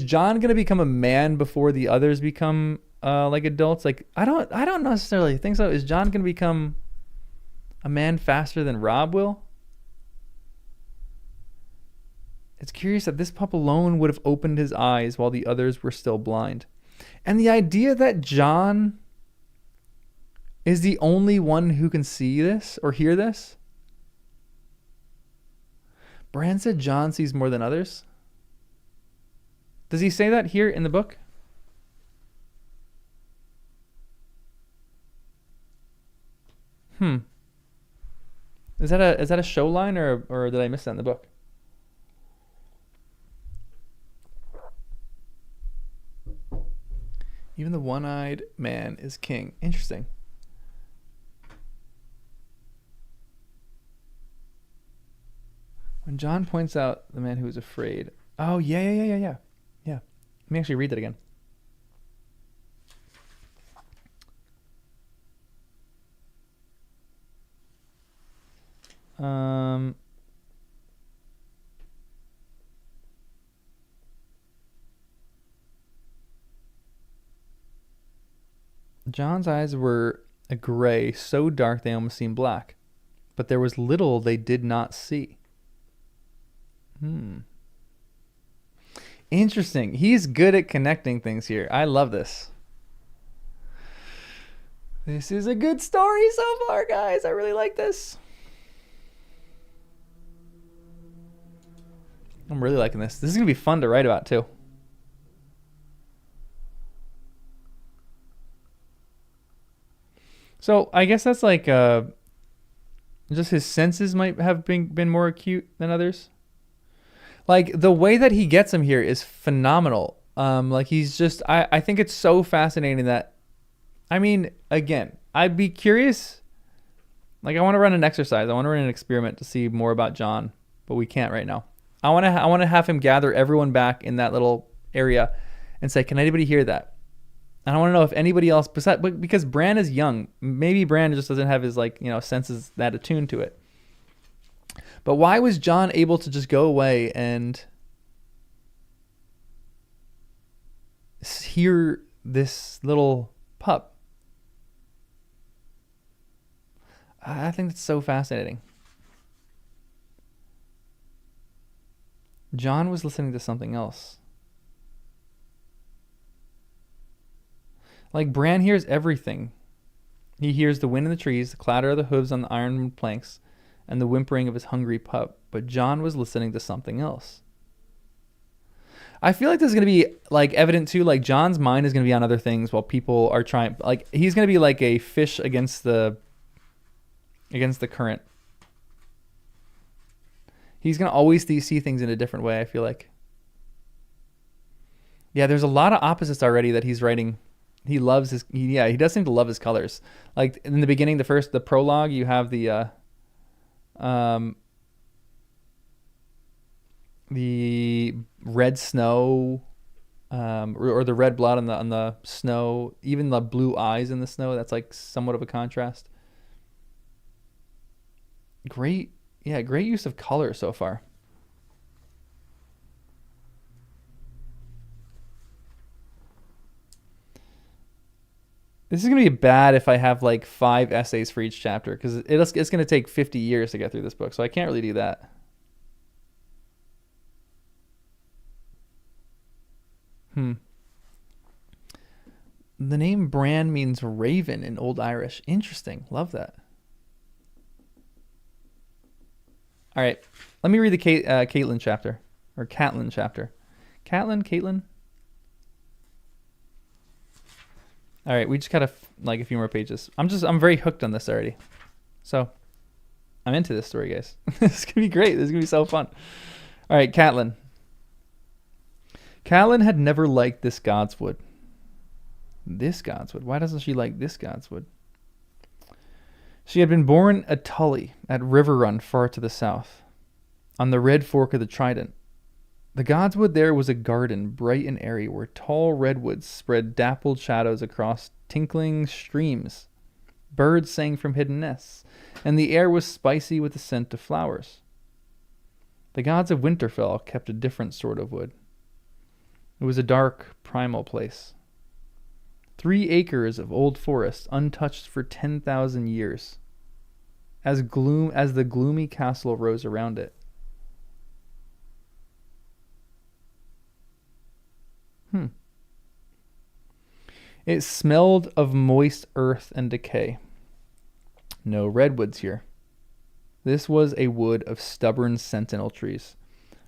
Jon going to become a man before the others become adults? I don't necessarily think so. Is Jon going to become a man faster than Robb will? It's curious that this pup alone would have opened his eyes while the others were still blind. And the idea that Jon is the only one who can see this or hear this. Bran said Jon sees more than others. Does he say that here in the book? Is that a show line or did I miss that in the book? Even the one-eyed man is king. Interesting. When Jon points out the man who is afraid. Oh, yeah. Let me actually read that again. John's eyes were a gray, so dark they almost seemed black, but there was little they did not see. Interesting. He's good at connecting things here. I love this. This is a good story so far, guys. I really like this. I'm really liking this. This is going to be fun to write about, too. So I guess that's like just his senses might have been more acute than others. Like the way that he gets him here is phenomenal. Like he's just I think it's so fascinating that, I mean, again, I'd be curious. Like I want to run an exercise. I want to run an experiment to see more about John, but we can't right now. I want to have him gather everyone back in that little area and say, can anybody hear that? And I want to know if anybody else, because Bran is young. Maybe Bran just doesn't have his senses that attuned to it. But why was John able to just go away and hear this little pup? I think that's so fascinating. John was listening to something else. Like Bran hears everything. He hears the wind in the trees, the clatter of the hooves on the iron planks, and the whimpering of his hungry pup. But John was listening to something else. I feel like this is going to be like evident too. Like John's mind is going to be on other things while people are trying. Like he's going to be like a fish against the current. He's going to always see things in a different way, I feel like. Yeah, there's a lot of opposites already that he's writing. He loves he does seem to love his colors. Like in the beginning, the prologue, you have the red snow, or the red blood on the snow, even the blue eyes in the snow. That's like somewhat of a contrast. Great use of color so far. This is going to be bad if I have like 5 essays for each chapter, because it's going to take 50 years to get through this book, so I can't really do that. The name Bran means raven in Old Irish. Interesting. Love that. All right. Let me read the Catelyn chapter. Or Catelyn chapter. Catelyn? All right, we just got a few more pages. I'm very hooked on this already. So, I'm into this story, guys. This is going to be great. This is going to be so fun. All right, Catelyn. Catelyn had never liked this godswood. This godswood? Why doesn't she like this godswood? She had been born at Tully, at Riverrun far to the south, on the red fork of the Trident. The godswood there was a garden, bright and airy, where tall redwoods spread dappled shadows across tinkling streams. Birds sang from hidden nests, and the air was spicy with the scent of flowers. The gods of Winterfell kept a different sort of wood. It was a dark, primal place. 3 acres of old forest, untouched for 10,000 years, as the gloomy castle rose around it. It smelled of moist earth and decay. No redwoods here. This was a wood of stubborn sentinel trees,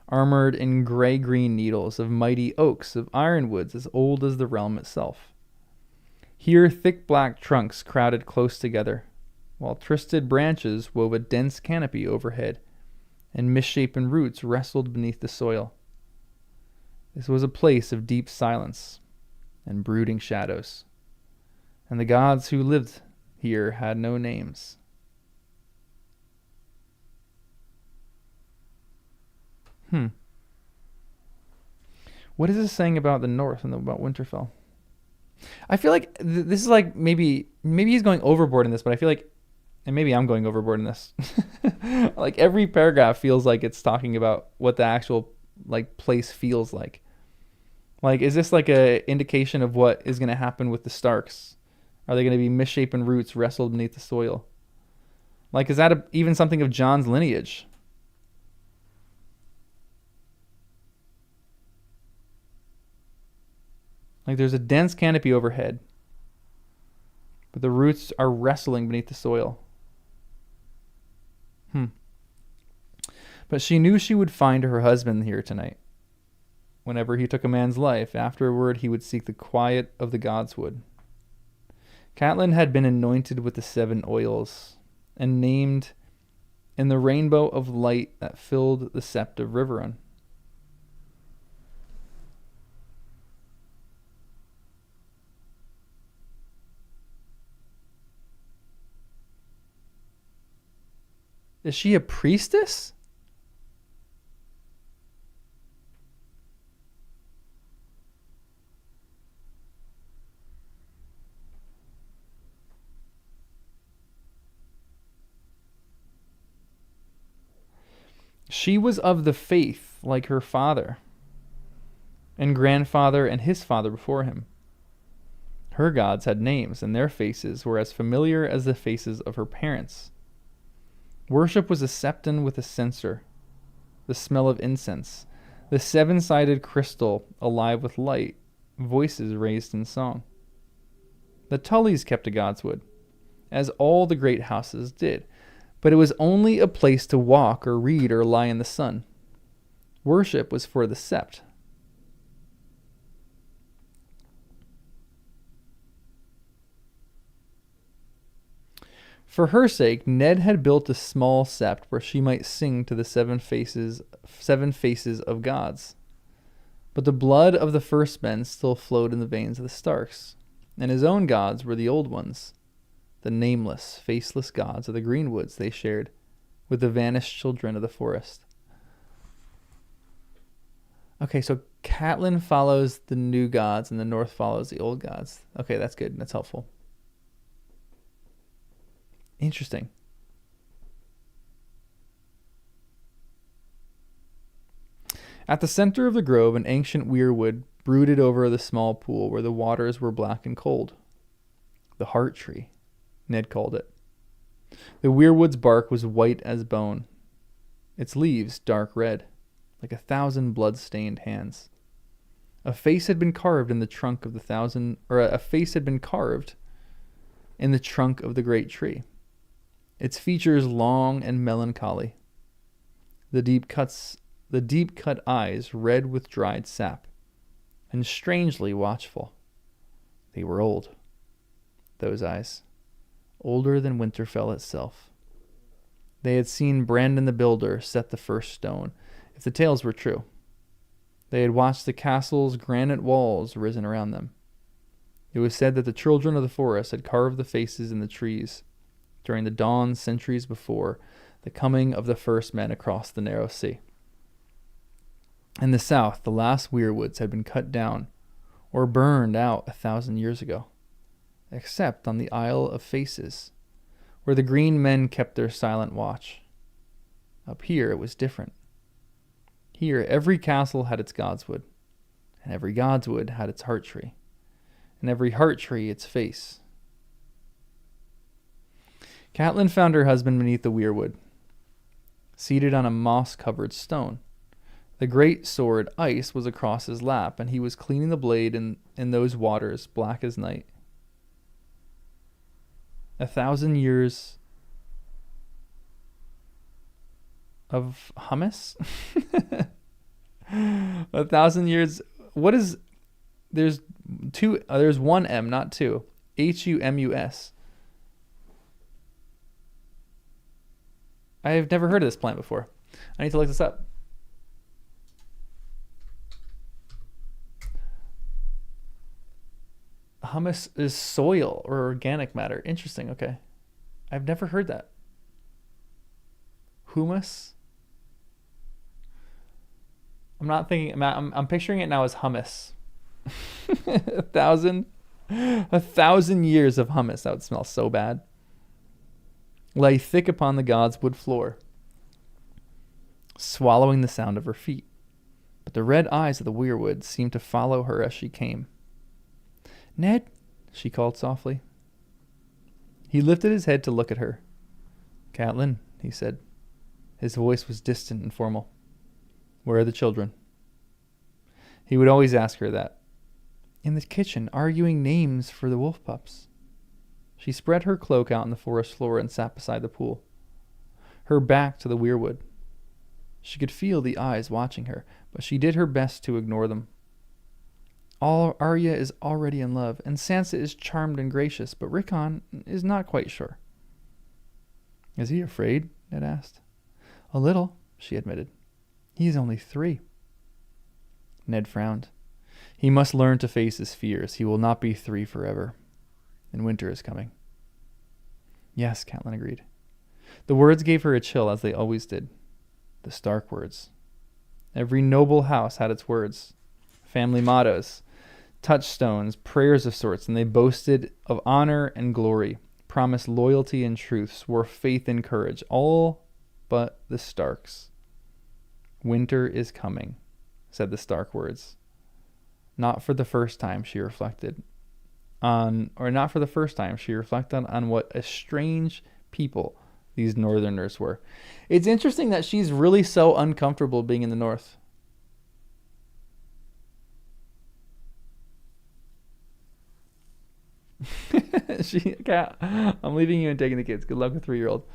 armored in gray-green needles, of mighty oaks, of ironwoods as old as the realm itself. Here thick black trunks crowded close together, while twisted branches wove a dense canopy overhead, and misshapen roots wrestled beneath the soil. This was a place of deep silence and brooding shadows, and the gods who lived here had no names. What is this saying about the North and about Winterfell? I feel like this is like maybe he's going overboard in this, but I feel like, and maybe I'm going overboard in this. Like every paragraph feels like it's talking about what the actual like place feels like. Like, is this like a indication of what is going to happen with the Starks Are they going to be misshapen roots wrestled beneath the soil? Like, is that even something of Jon's lineage? Like, there's a dense canopy overhead, but the roots are wrestling beneath the soil. But she knew she would find her husband here tonight. Whenever he took a man's life, afterward he would seek the quiet of the godswood. Catelyn had been anointed with the 7 oils and named in the rainbow of light that filled the sept of Riverrun. Is she a priestess? She was of the faith like her father and grandfather and his father before him. Her gods had names, and their faces were as familiar as the faces of her parents. Worship was a septon with a censer, the smell of incense, the 7-sided crystal alive with light, voices raised in song. The Tullys kept a godswood, as all the great houses did, but it was only a place to walk or read or lie in the sun. Worship was for the sept. For her sake, Ned had built a small sept where she might sing to the 7 faces of gods. But the blood of the first men still flowed in the veins of the Starks, and his own gods were the old ones, the nameless, faceless gods of the greenwoods they shared with the vanished children of the forest. Okay, so Catelyn follows the new gods and the north follows the old gods. Okay, that's good. That's helpful. Interesting. At the center of the grove, an ancient weirwood brooded over the small pool where the waters were black and cold. The heart tree, Ned called it. The weirwood's bark was white as bone, its leaves dark red, like 1,000 blood-stained hands. A face had been carved in the trunk of the great tree. Its features long and melancholy. The deep cut eyes red with dried sap, and strangely watchful. They were old, those eyes, older than Winterfell itself. They had seen Brandon the Builder set the first stone, if the tales were true. They had watched the castle's granite walls risen around them. It was said that the children of the forest had carved the faces in the trees during the dawn centuries before the coming of the first men across the narrow sea. In the south, the last weirwoods had been cut down or burned out 1,000 years ago, except on the Isle of Faces, where the green men kept their silent watch. Up here it was different. Here every castle had its godswood, and every godswood had its heart tree, and every heart tree its face. Catelyn found her husband beneath the weirwood, seated on a moss-covered stone. The great sword, Ice, was across his lap, and he was cleaning the blade in those waters, black as night. 1,000 years of hummus? 1,000 years... What is... There's one M, not two. Humus. I've never heard of this plant before. I need to look this up. Humus is soil or organic matter. Interesting. Okay. I've never heard that. Humus? I'm picturing it now as hummus. 1,000 years of hummus. That would smell so bad. Lay thick upon the godswood floor, swallowing the sound of her feet. But the red eyes of the weirwood seemed to follow her as she came. "Ned," she called softly. He lifted his head to look at her. "Catelyn," he said. His voice was distant and formal. "Where are the children?" He would always ask her that. "In the kitchen, arguing names for the wolf pups." She spread her cloak out on the forest floor and sat beside the pool, her back to the weirwood. She could feel the eyes watching her, but she did her best to ignore them. Arya is already in love, and Sansa is charmed and gracious, but Rickon is not quite sure. "Is he afraid?" Ned asked. "A little," she admitted. "He is only 3. Ned frowned. He must learn to face his fears. He will not be 3 forever. And winter is coming. "Yes," Catelyn agreed. The words gave her a chill, as they always did. The Stark words. Every noble house had its words. Family mottos, touchstones, prayers of sorts, and they boasted of honor and glory, promised loyalty and truth, swore faith and courage, all but the Starks. "Winter is coming," said the Stark words. Not for the first time, she reflected on what a strange people these Northerners were. It's interesting that she's really so uncomfortable being in the North. I'm leaving you and taking the kids. Good luck with 3-year-old.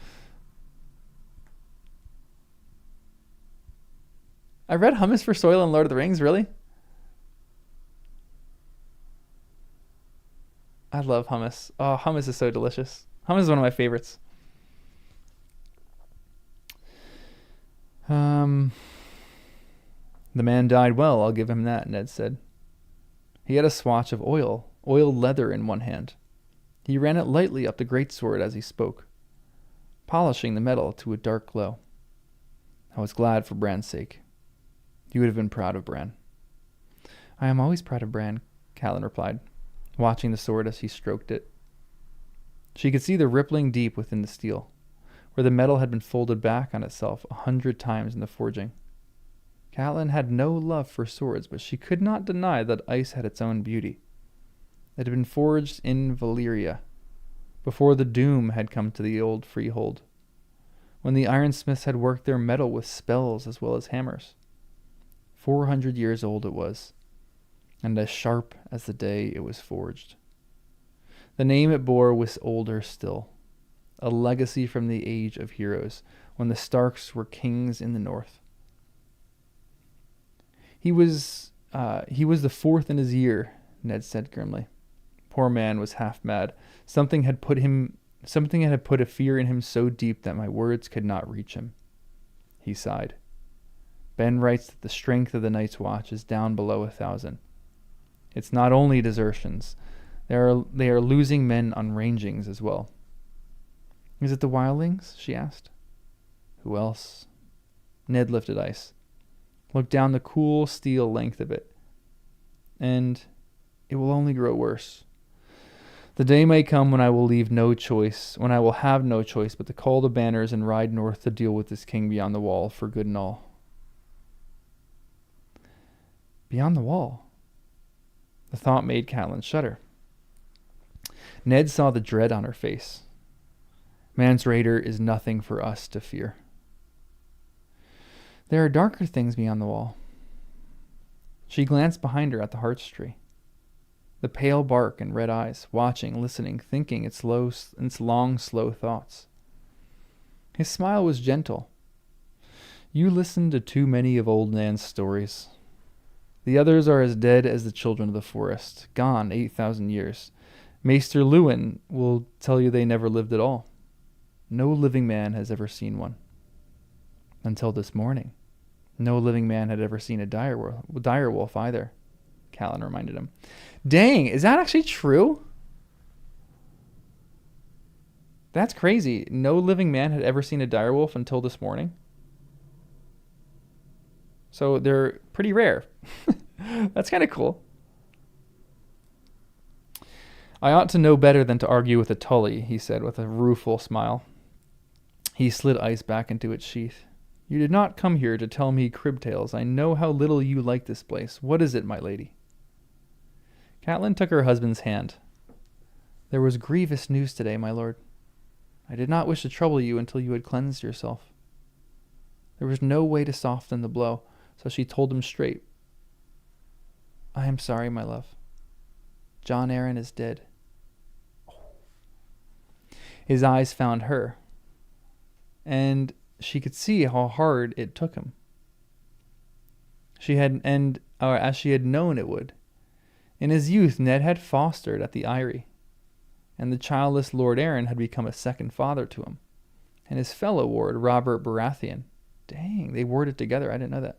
I read Hummus for Soil in Lord of the Rings, really? I love hummus. Oh, hummus is so delicious. Hummus is one of my favorites. The man died well, I'll give him that, Ned said. He had a swatch of oiled leather in one hand. He ran it lightly up the greatsword as he spoke, polishing the metal to a dark glow. I was glad for Bran's sake. You would have been proud of Bran. I am always proud of Bran, Catelyn replied, watching the sword as he stroked it. She could see the rippling deep within the steel, where the metal had been folded back on itself 100 times in the forging. Catelyn had no love for swords, but she could not deny that ice had its own beauty. It had been forged in Valyria, before the doom had come to the old freehold, when the ironsmiths had worked their metal with spells as well as hammers. 400 years old it was, and as sharp as the day it was forged. The name it bore was older still, a legacy from the age of heroes, when the Starks were kings in the north. He was the 4th in his year, Ned said grimly. Poor man was half mad. Something had put a fear in him so deep that my words could not reach him. He sighed. Ben writes that the strength of the Night's Watch is down below 1,000. It's not only desertions. They are losing men on rangings as well. Is it the wildlings? She asked. Who else? Ned lifted ice, looked down the cool steel length of it. And it will only grow worse. The day may come when I will have no choice but to call the banners and ride north to deal with this king beyond the wall for good and all. Beyond the wall? The thought made Catelyn shudder. Ned saw the dread on her face. Mance Rayder is nothing for us to fear. There are darker things beyond the wall. She glanced behind her at the Hearts tree. The pale bark and red eyes, watching, listening, thinking its long, slow thoughts. His smile was gentle. You listen to too many of old Nan's stories. The others are as dead as the children of the forest, gone 8,000 years. Maester Luwin will tell you they never lived at all. No living man has ever seen one. Until this morning, no living man had ever seen a dire wolf either, Catelyn reminded him. Dang, is that actually true? That's crazy. No living man had ever seen a direwolf until this morning. So they're pretty rare. That's kind of cool. I ought to know better than to argue with a Tully, he said with a rueful smile. He slid ice back into its sheath. You did not come here to tell me crib tales. I know how little you like this place. What is it, my lady? Catelyn took her husband's hand. There was grievous news today, my lord. I did not wish to trouble you until you had cleansed yourself. There was no way to soften the blow, so she told him straight. I am sorry, my love. Jon Arryn is dead. His eyes found her, and she could see how hard it took him. As she had known it would. In his youth, Ned had fostered at the Eyrie, and the childless Lord Arryn had become a second father to him. And his fellow ward, Robert Baratheon. Dang, they warded together. I didn't know that.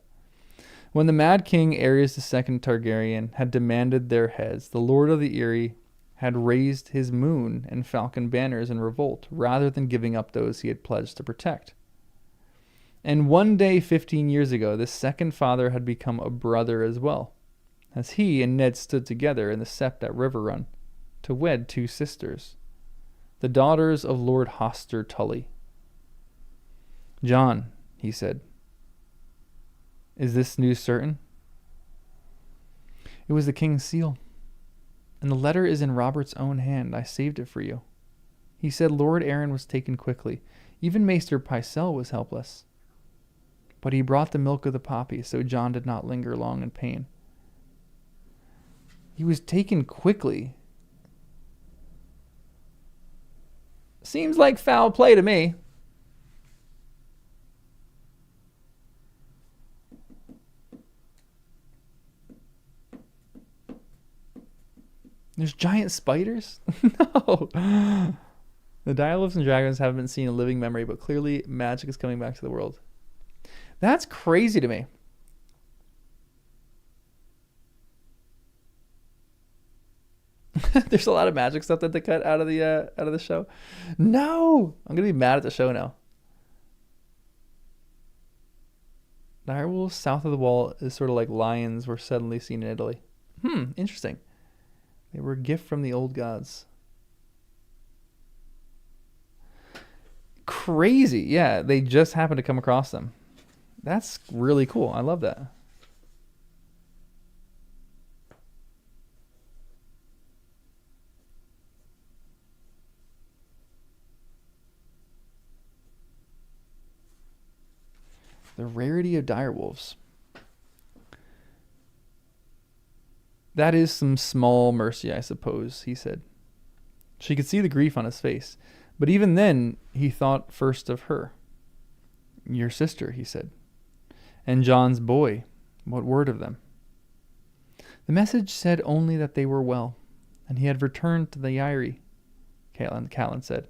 When the Mad King Aerys II Targaryen had demanded their heads, the Lord of the Eyrie had raised his moon and falcon banners in revolt, rather than giving up those he had pledged to protect. And one day 15 years ago, this second father had become a brother as well, as he and Ned stood together in the sept at Riverrun to wed two sisters, the daughters of Lord Hoster Tully. Jon, he said, is this news certain? It was the king's seal, and the letter is in Robert's own hand. I saved it for you. He said Lord Arryn was taken quickly. Even Maester Pycelle was helpless. But he brought the milk of the poppy, so Jon did not linger long in pain. He was taken quickly. Seems like foul play to me. There's giant spiders? No. The Direwolves and Dragons haven't been seen in living memory, but clearly magic is coming back to the world. That's crazy to me. There's a lot of magic stuff that they cut out of the show. No, I'm gonna be mad at the show now. Direwolves south of the wall is sort of like lions were suddenly seen in Italy. Interesting. They were a gift from the old gods. Crazy. Yeah, they just happened to come across them. That's really cool. I love that. The rarity of direwolves. That is some small mercy, I suppose, he said. She could see the grief on his face, but even then he thought first of her. Your sister, he said. And Jon's boy, what word of them? The message said only that they were well, and he had returned to the Eyrie, Catelyn said.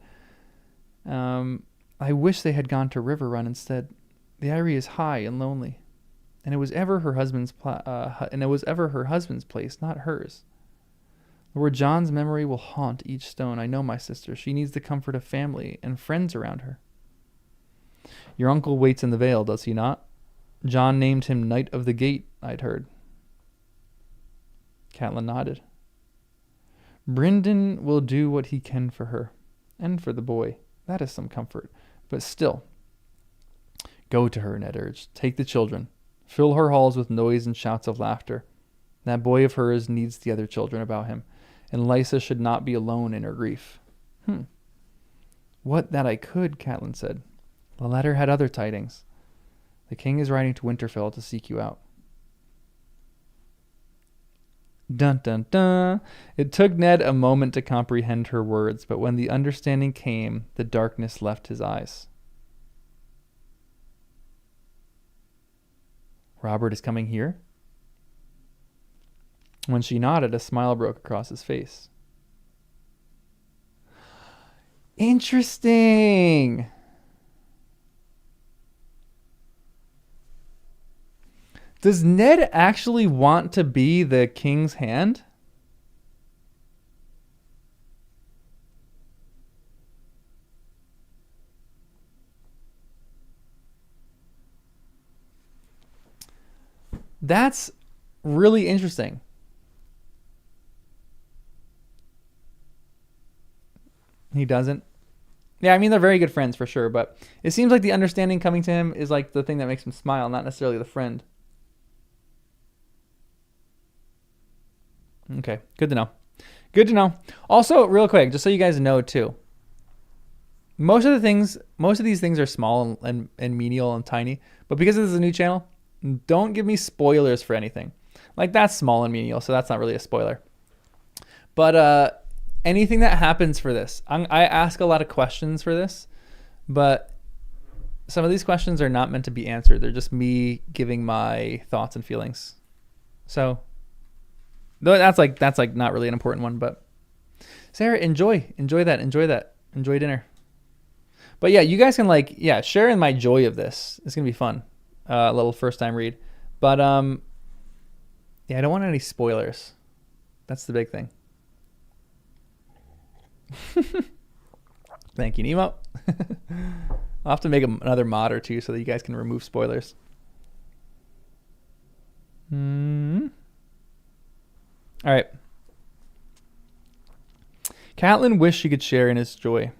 I wish they had gone to Riverrun instead. The Eyrie is high and lonely, and it was ever her husband's place, not hers. Lord Jon's memory will haunt each stone. I know my sister. She needs the comfort of family and friends around her. Your uncle waits in the Vale, does he not? Jon named him Knight of the Gate, I'd heard. Catelyn nodded. Brynden will do what he can for her, and for the boy. That is some comfort. But still, go to her, Ned urged. Take the children. Fill her halls with noise and shouts of laughter. That boy of hers needs the other children about him, and Lysa should not be alone in her grief. What that I could, Catelyn said. The letter had other tidings. The king is riding to Winterfell to seek you out. Dun dun dun. It took Ned a moment to comprehend her words, but when the understanding came, the darkness left his eyes. Robert is coming here? When she nodded, a smile broke across his face. Interesting. Does Ned actually want to be the king's hand? That's really interesting. He doesn't. Yeah, I mean, they're very good friends for sure, but it seems like the understanding coming to him is like the thing that makes him smile, not necessarily the friend. Okay, good to know. Good to know. Also, real quick, just so you guys know too, Most of these things are small and menial and tiny. But because this is a new channel, don't give me spoilers for anything. Like, that's small and menial, so that's not really a spoiler. But anything that happens for this, I ask a lot of questions for this, but some of these questions are not meant to be answered. They're just me giving my thoughts and feelings. So that's like not really an important one, but Sarah, enjoy dinner. But yeah, you guys can share in my joy of this. It's gonna be fun. A little first time read. But yeah, I don't want any spoilers. That's the big thing. Thank you, Nemo. I'll have to make another mod or two so that you guys can remove spoilers. All right. Catelyn wished she could share in his joy,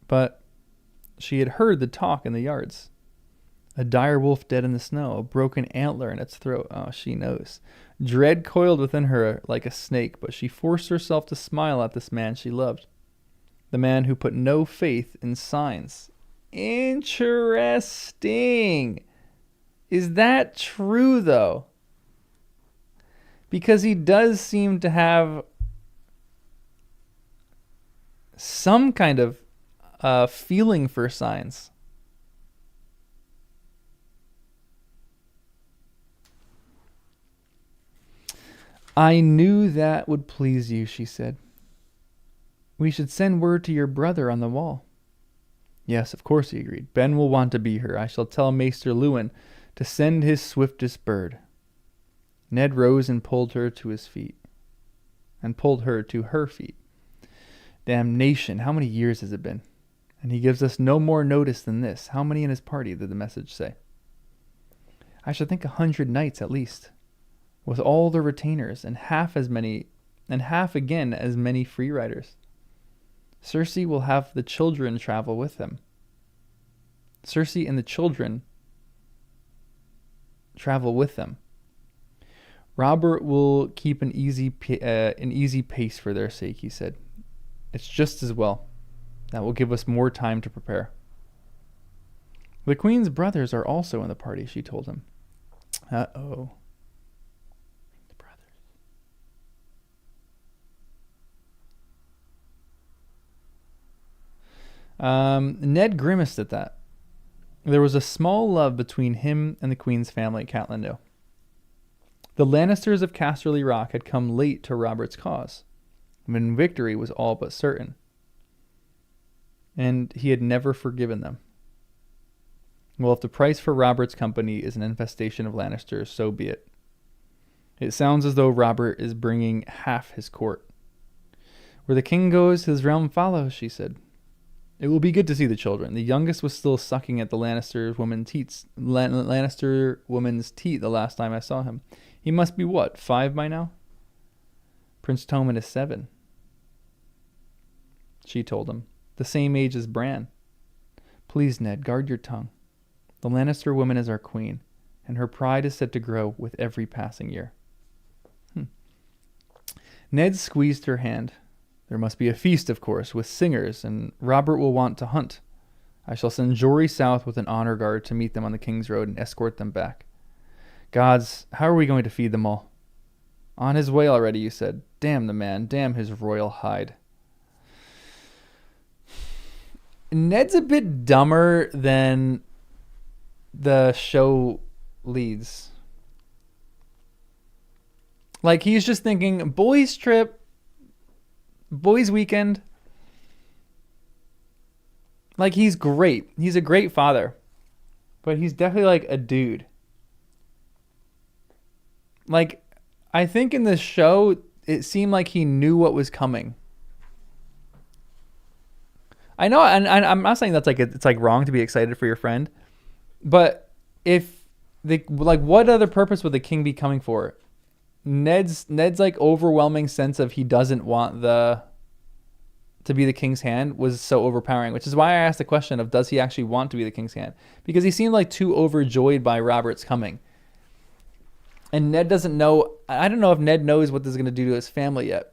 but she had heard the talk in the yards. A dire wolf dead in the snow, a broken antler in its throat. Oh, she knows. Dread coiled within her like a snake, but she forced herself to smile at this man she loved. The man who put no faith in signs. Interesting. Is that true, though? Because he does seem to have some kind of feeling for signs. I knew that would please you, she said. We should send word to your brother on the wall. Yes, of course, he agreed. Ben will want to be here. I shall tell Maester Luwin to send his swiftest bird. Ned rose and pulled her to his feet. And pulled her to her feet. Damnation, how many years has it been? And he gives us no more notice than this. How many in his party did the message say? I should think 100 knights at least, with all the retainers, and half again as many free riders. Cersei will have the children travel with them. Cersei and the children travel with them. Robert will keep an easy pace for their sake, he said. It's just as well. That will give us more time to prepare. The Queen's brothers are also in the party, she told him. Uh-oh. The brothers. Ned grimaced at that. There was a small love between him and the Queen's family, Catelyn knew. The Lannisters of Casterly Rock had come late to Robert's cause, when victory was all but certain. And he had never forgiven them. Well, if the price for Robert's company is an infestation of Lannisters, so be it. It sounds as though Robert is bringing half his court. Where the king goes, his realm follows, she said. It will be good to see the children. The youngest was still sucking at the Lannister woman's teat the last time I saw him. He must be, 5 by now? Prince Tommen is 7. She told him. The same age as Bran. Please, Ned, guard your tongue. The Lannister woman is our queen, and her pride is said to grow with every passing year. Ned squeezed her hand. There must be a feast, of course, with singers, and Robert will want to hunt. I shall send Jory south with an honor guard to meet them on the King's Road and escort them back. Gods, how are we going to feed them all? On his way already, you said. Damn the man, damn his royal hide. Ned's a bit dumber than the show leads. Like, he's just thinking, boys trip, boys weekend. Like, he's great. He's a great father. But he's definitely like a dude. Like, I think in this show, it seemed like he knew what was coming. I know, and I'm not saying that's like it's like wrong to be excited for your friend, but if what other purpose would the king be coming for? Ned's like overwhelming sense of he doesn't want to be the king's hand was so overpowering, which is why I asked the question of does he actually want to be the king's hand? Because he seemed like too overjoyed by Robert's coming. And Ned doesn't know, I don't know if Ned knows what this is going to do to his family yet.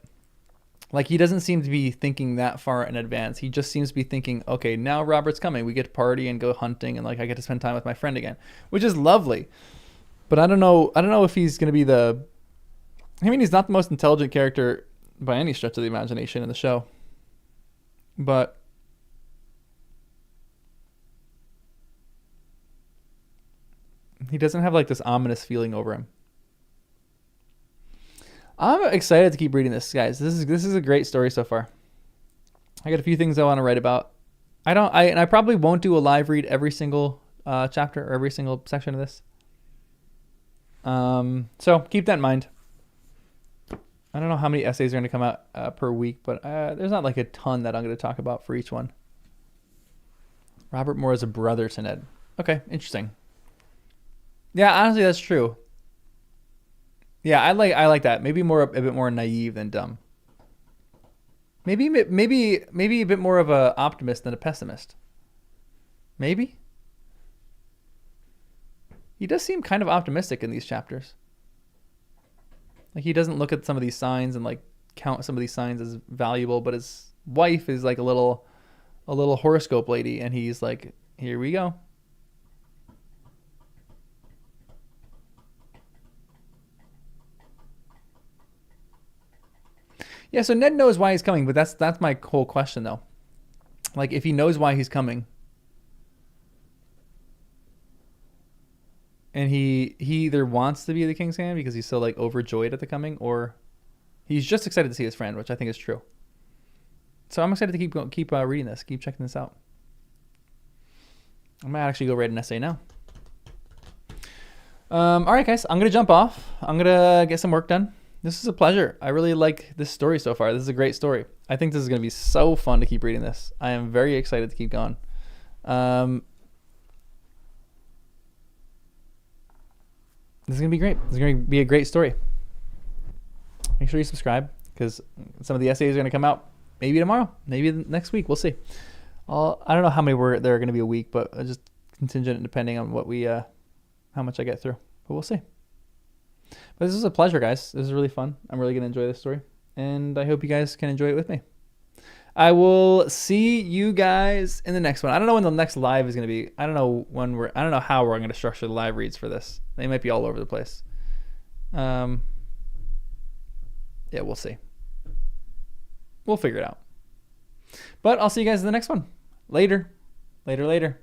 Like, he doesn't seem to be thinking that far in advance. He just seems to be thinking, okay, now Robert's coming. We get to party and go hunting, and like I get to spend time with my friend again, which is lovely. But I don't know. I don't know if he's going to be the. I mean, he's not the most intelligent character by any stretch of the imagination in the show. But he doesn't have like this ominous feeling over him. I'm excited to keep reading this, guys. This is a great story so far. I got a few things I want to write about. I probably won't do a live read every single chapter or every single section of this. So keep that in mind. I don't know how many essays are going to come out per week, but there's not like a ton that I'm going to talk about for each one. Robert Moore is a brother to Ned. Okay, interesting. Yeah, honestly, that's true. Yeah, I like that. Maybe a bit more naive than dumb. Maybe a bit more of a optimist than a pessimist. Maybe. He does seem kind of optimistic in these chapters. Like, he doesn't look at some of these signs and like count some of these signs as valuable, but his wife is like a little horoscope lady, and he's like, here we go. Yeah, so Ned knows why he's coming, but that's my whole question though. Like, if he knows why he's coming, and he either wants to be the King's Hand because he's so like overjoyed at the coming, or he's just excited to see his friend, which I think is true. So I'm excited to keep reading this, keep checking this out. I might actually go write an essay now. All right, guys, I'm gonna jump off. I'm gonna get some work done. This is a pleasure. I really like this story so far. This is a great story. I think this is going to be so fun to keep reading this. I am very excited to keep going. This is going to be great. This is going to be a great story. Make sure you subscribe, because some of the essays are going to come out maybe tomorrow, maybe next week. We'll see. I don't know how many there are going to be a week, but just contingent depending on what how much I get through. But we'll see. But this is a pleasure, guys. This is really fun. I'm really going to enjoy this story, and I hope you guys can enjoy it with me. I will see you guys in the next one. I don't know when the next live is going to be. I don't know how we're going to structure the live reads for this. They might be all over the place. Yeah, we'll see. We'll figure it out. But I'll see you guys in the next one. Later. Later.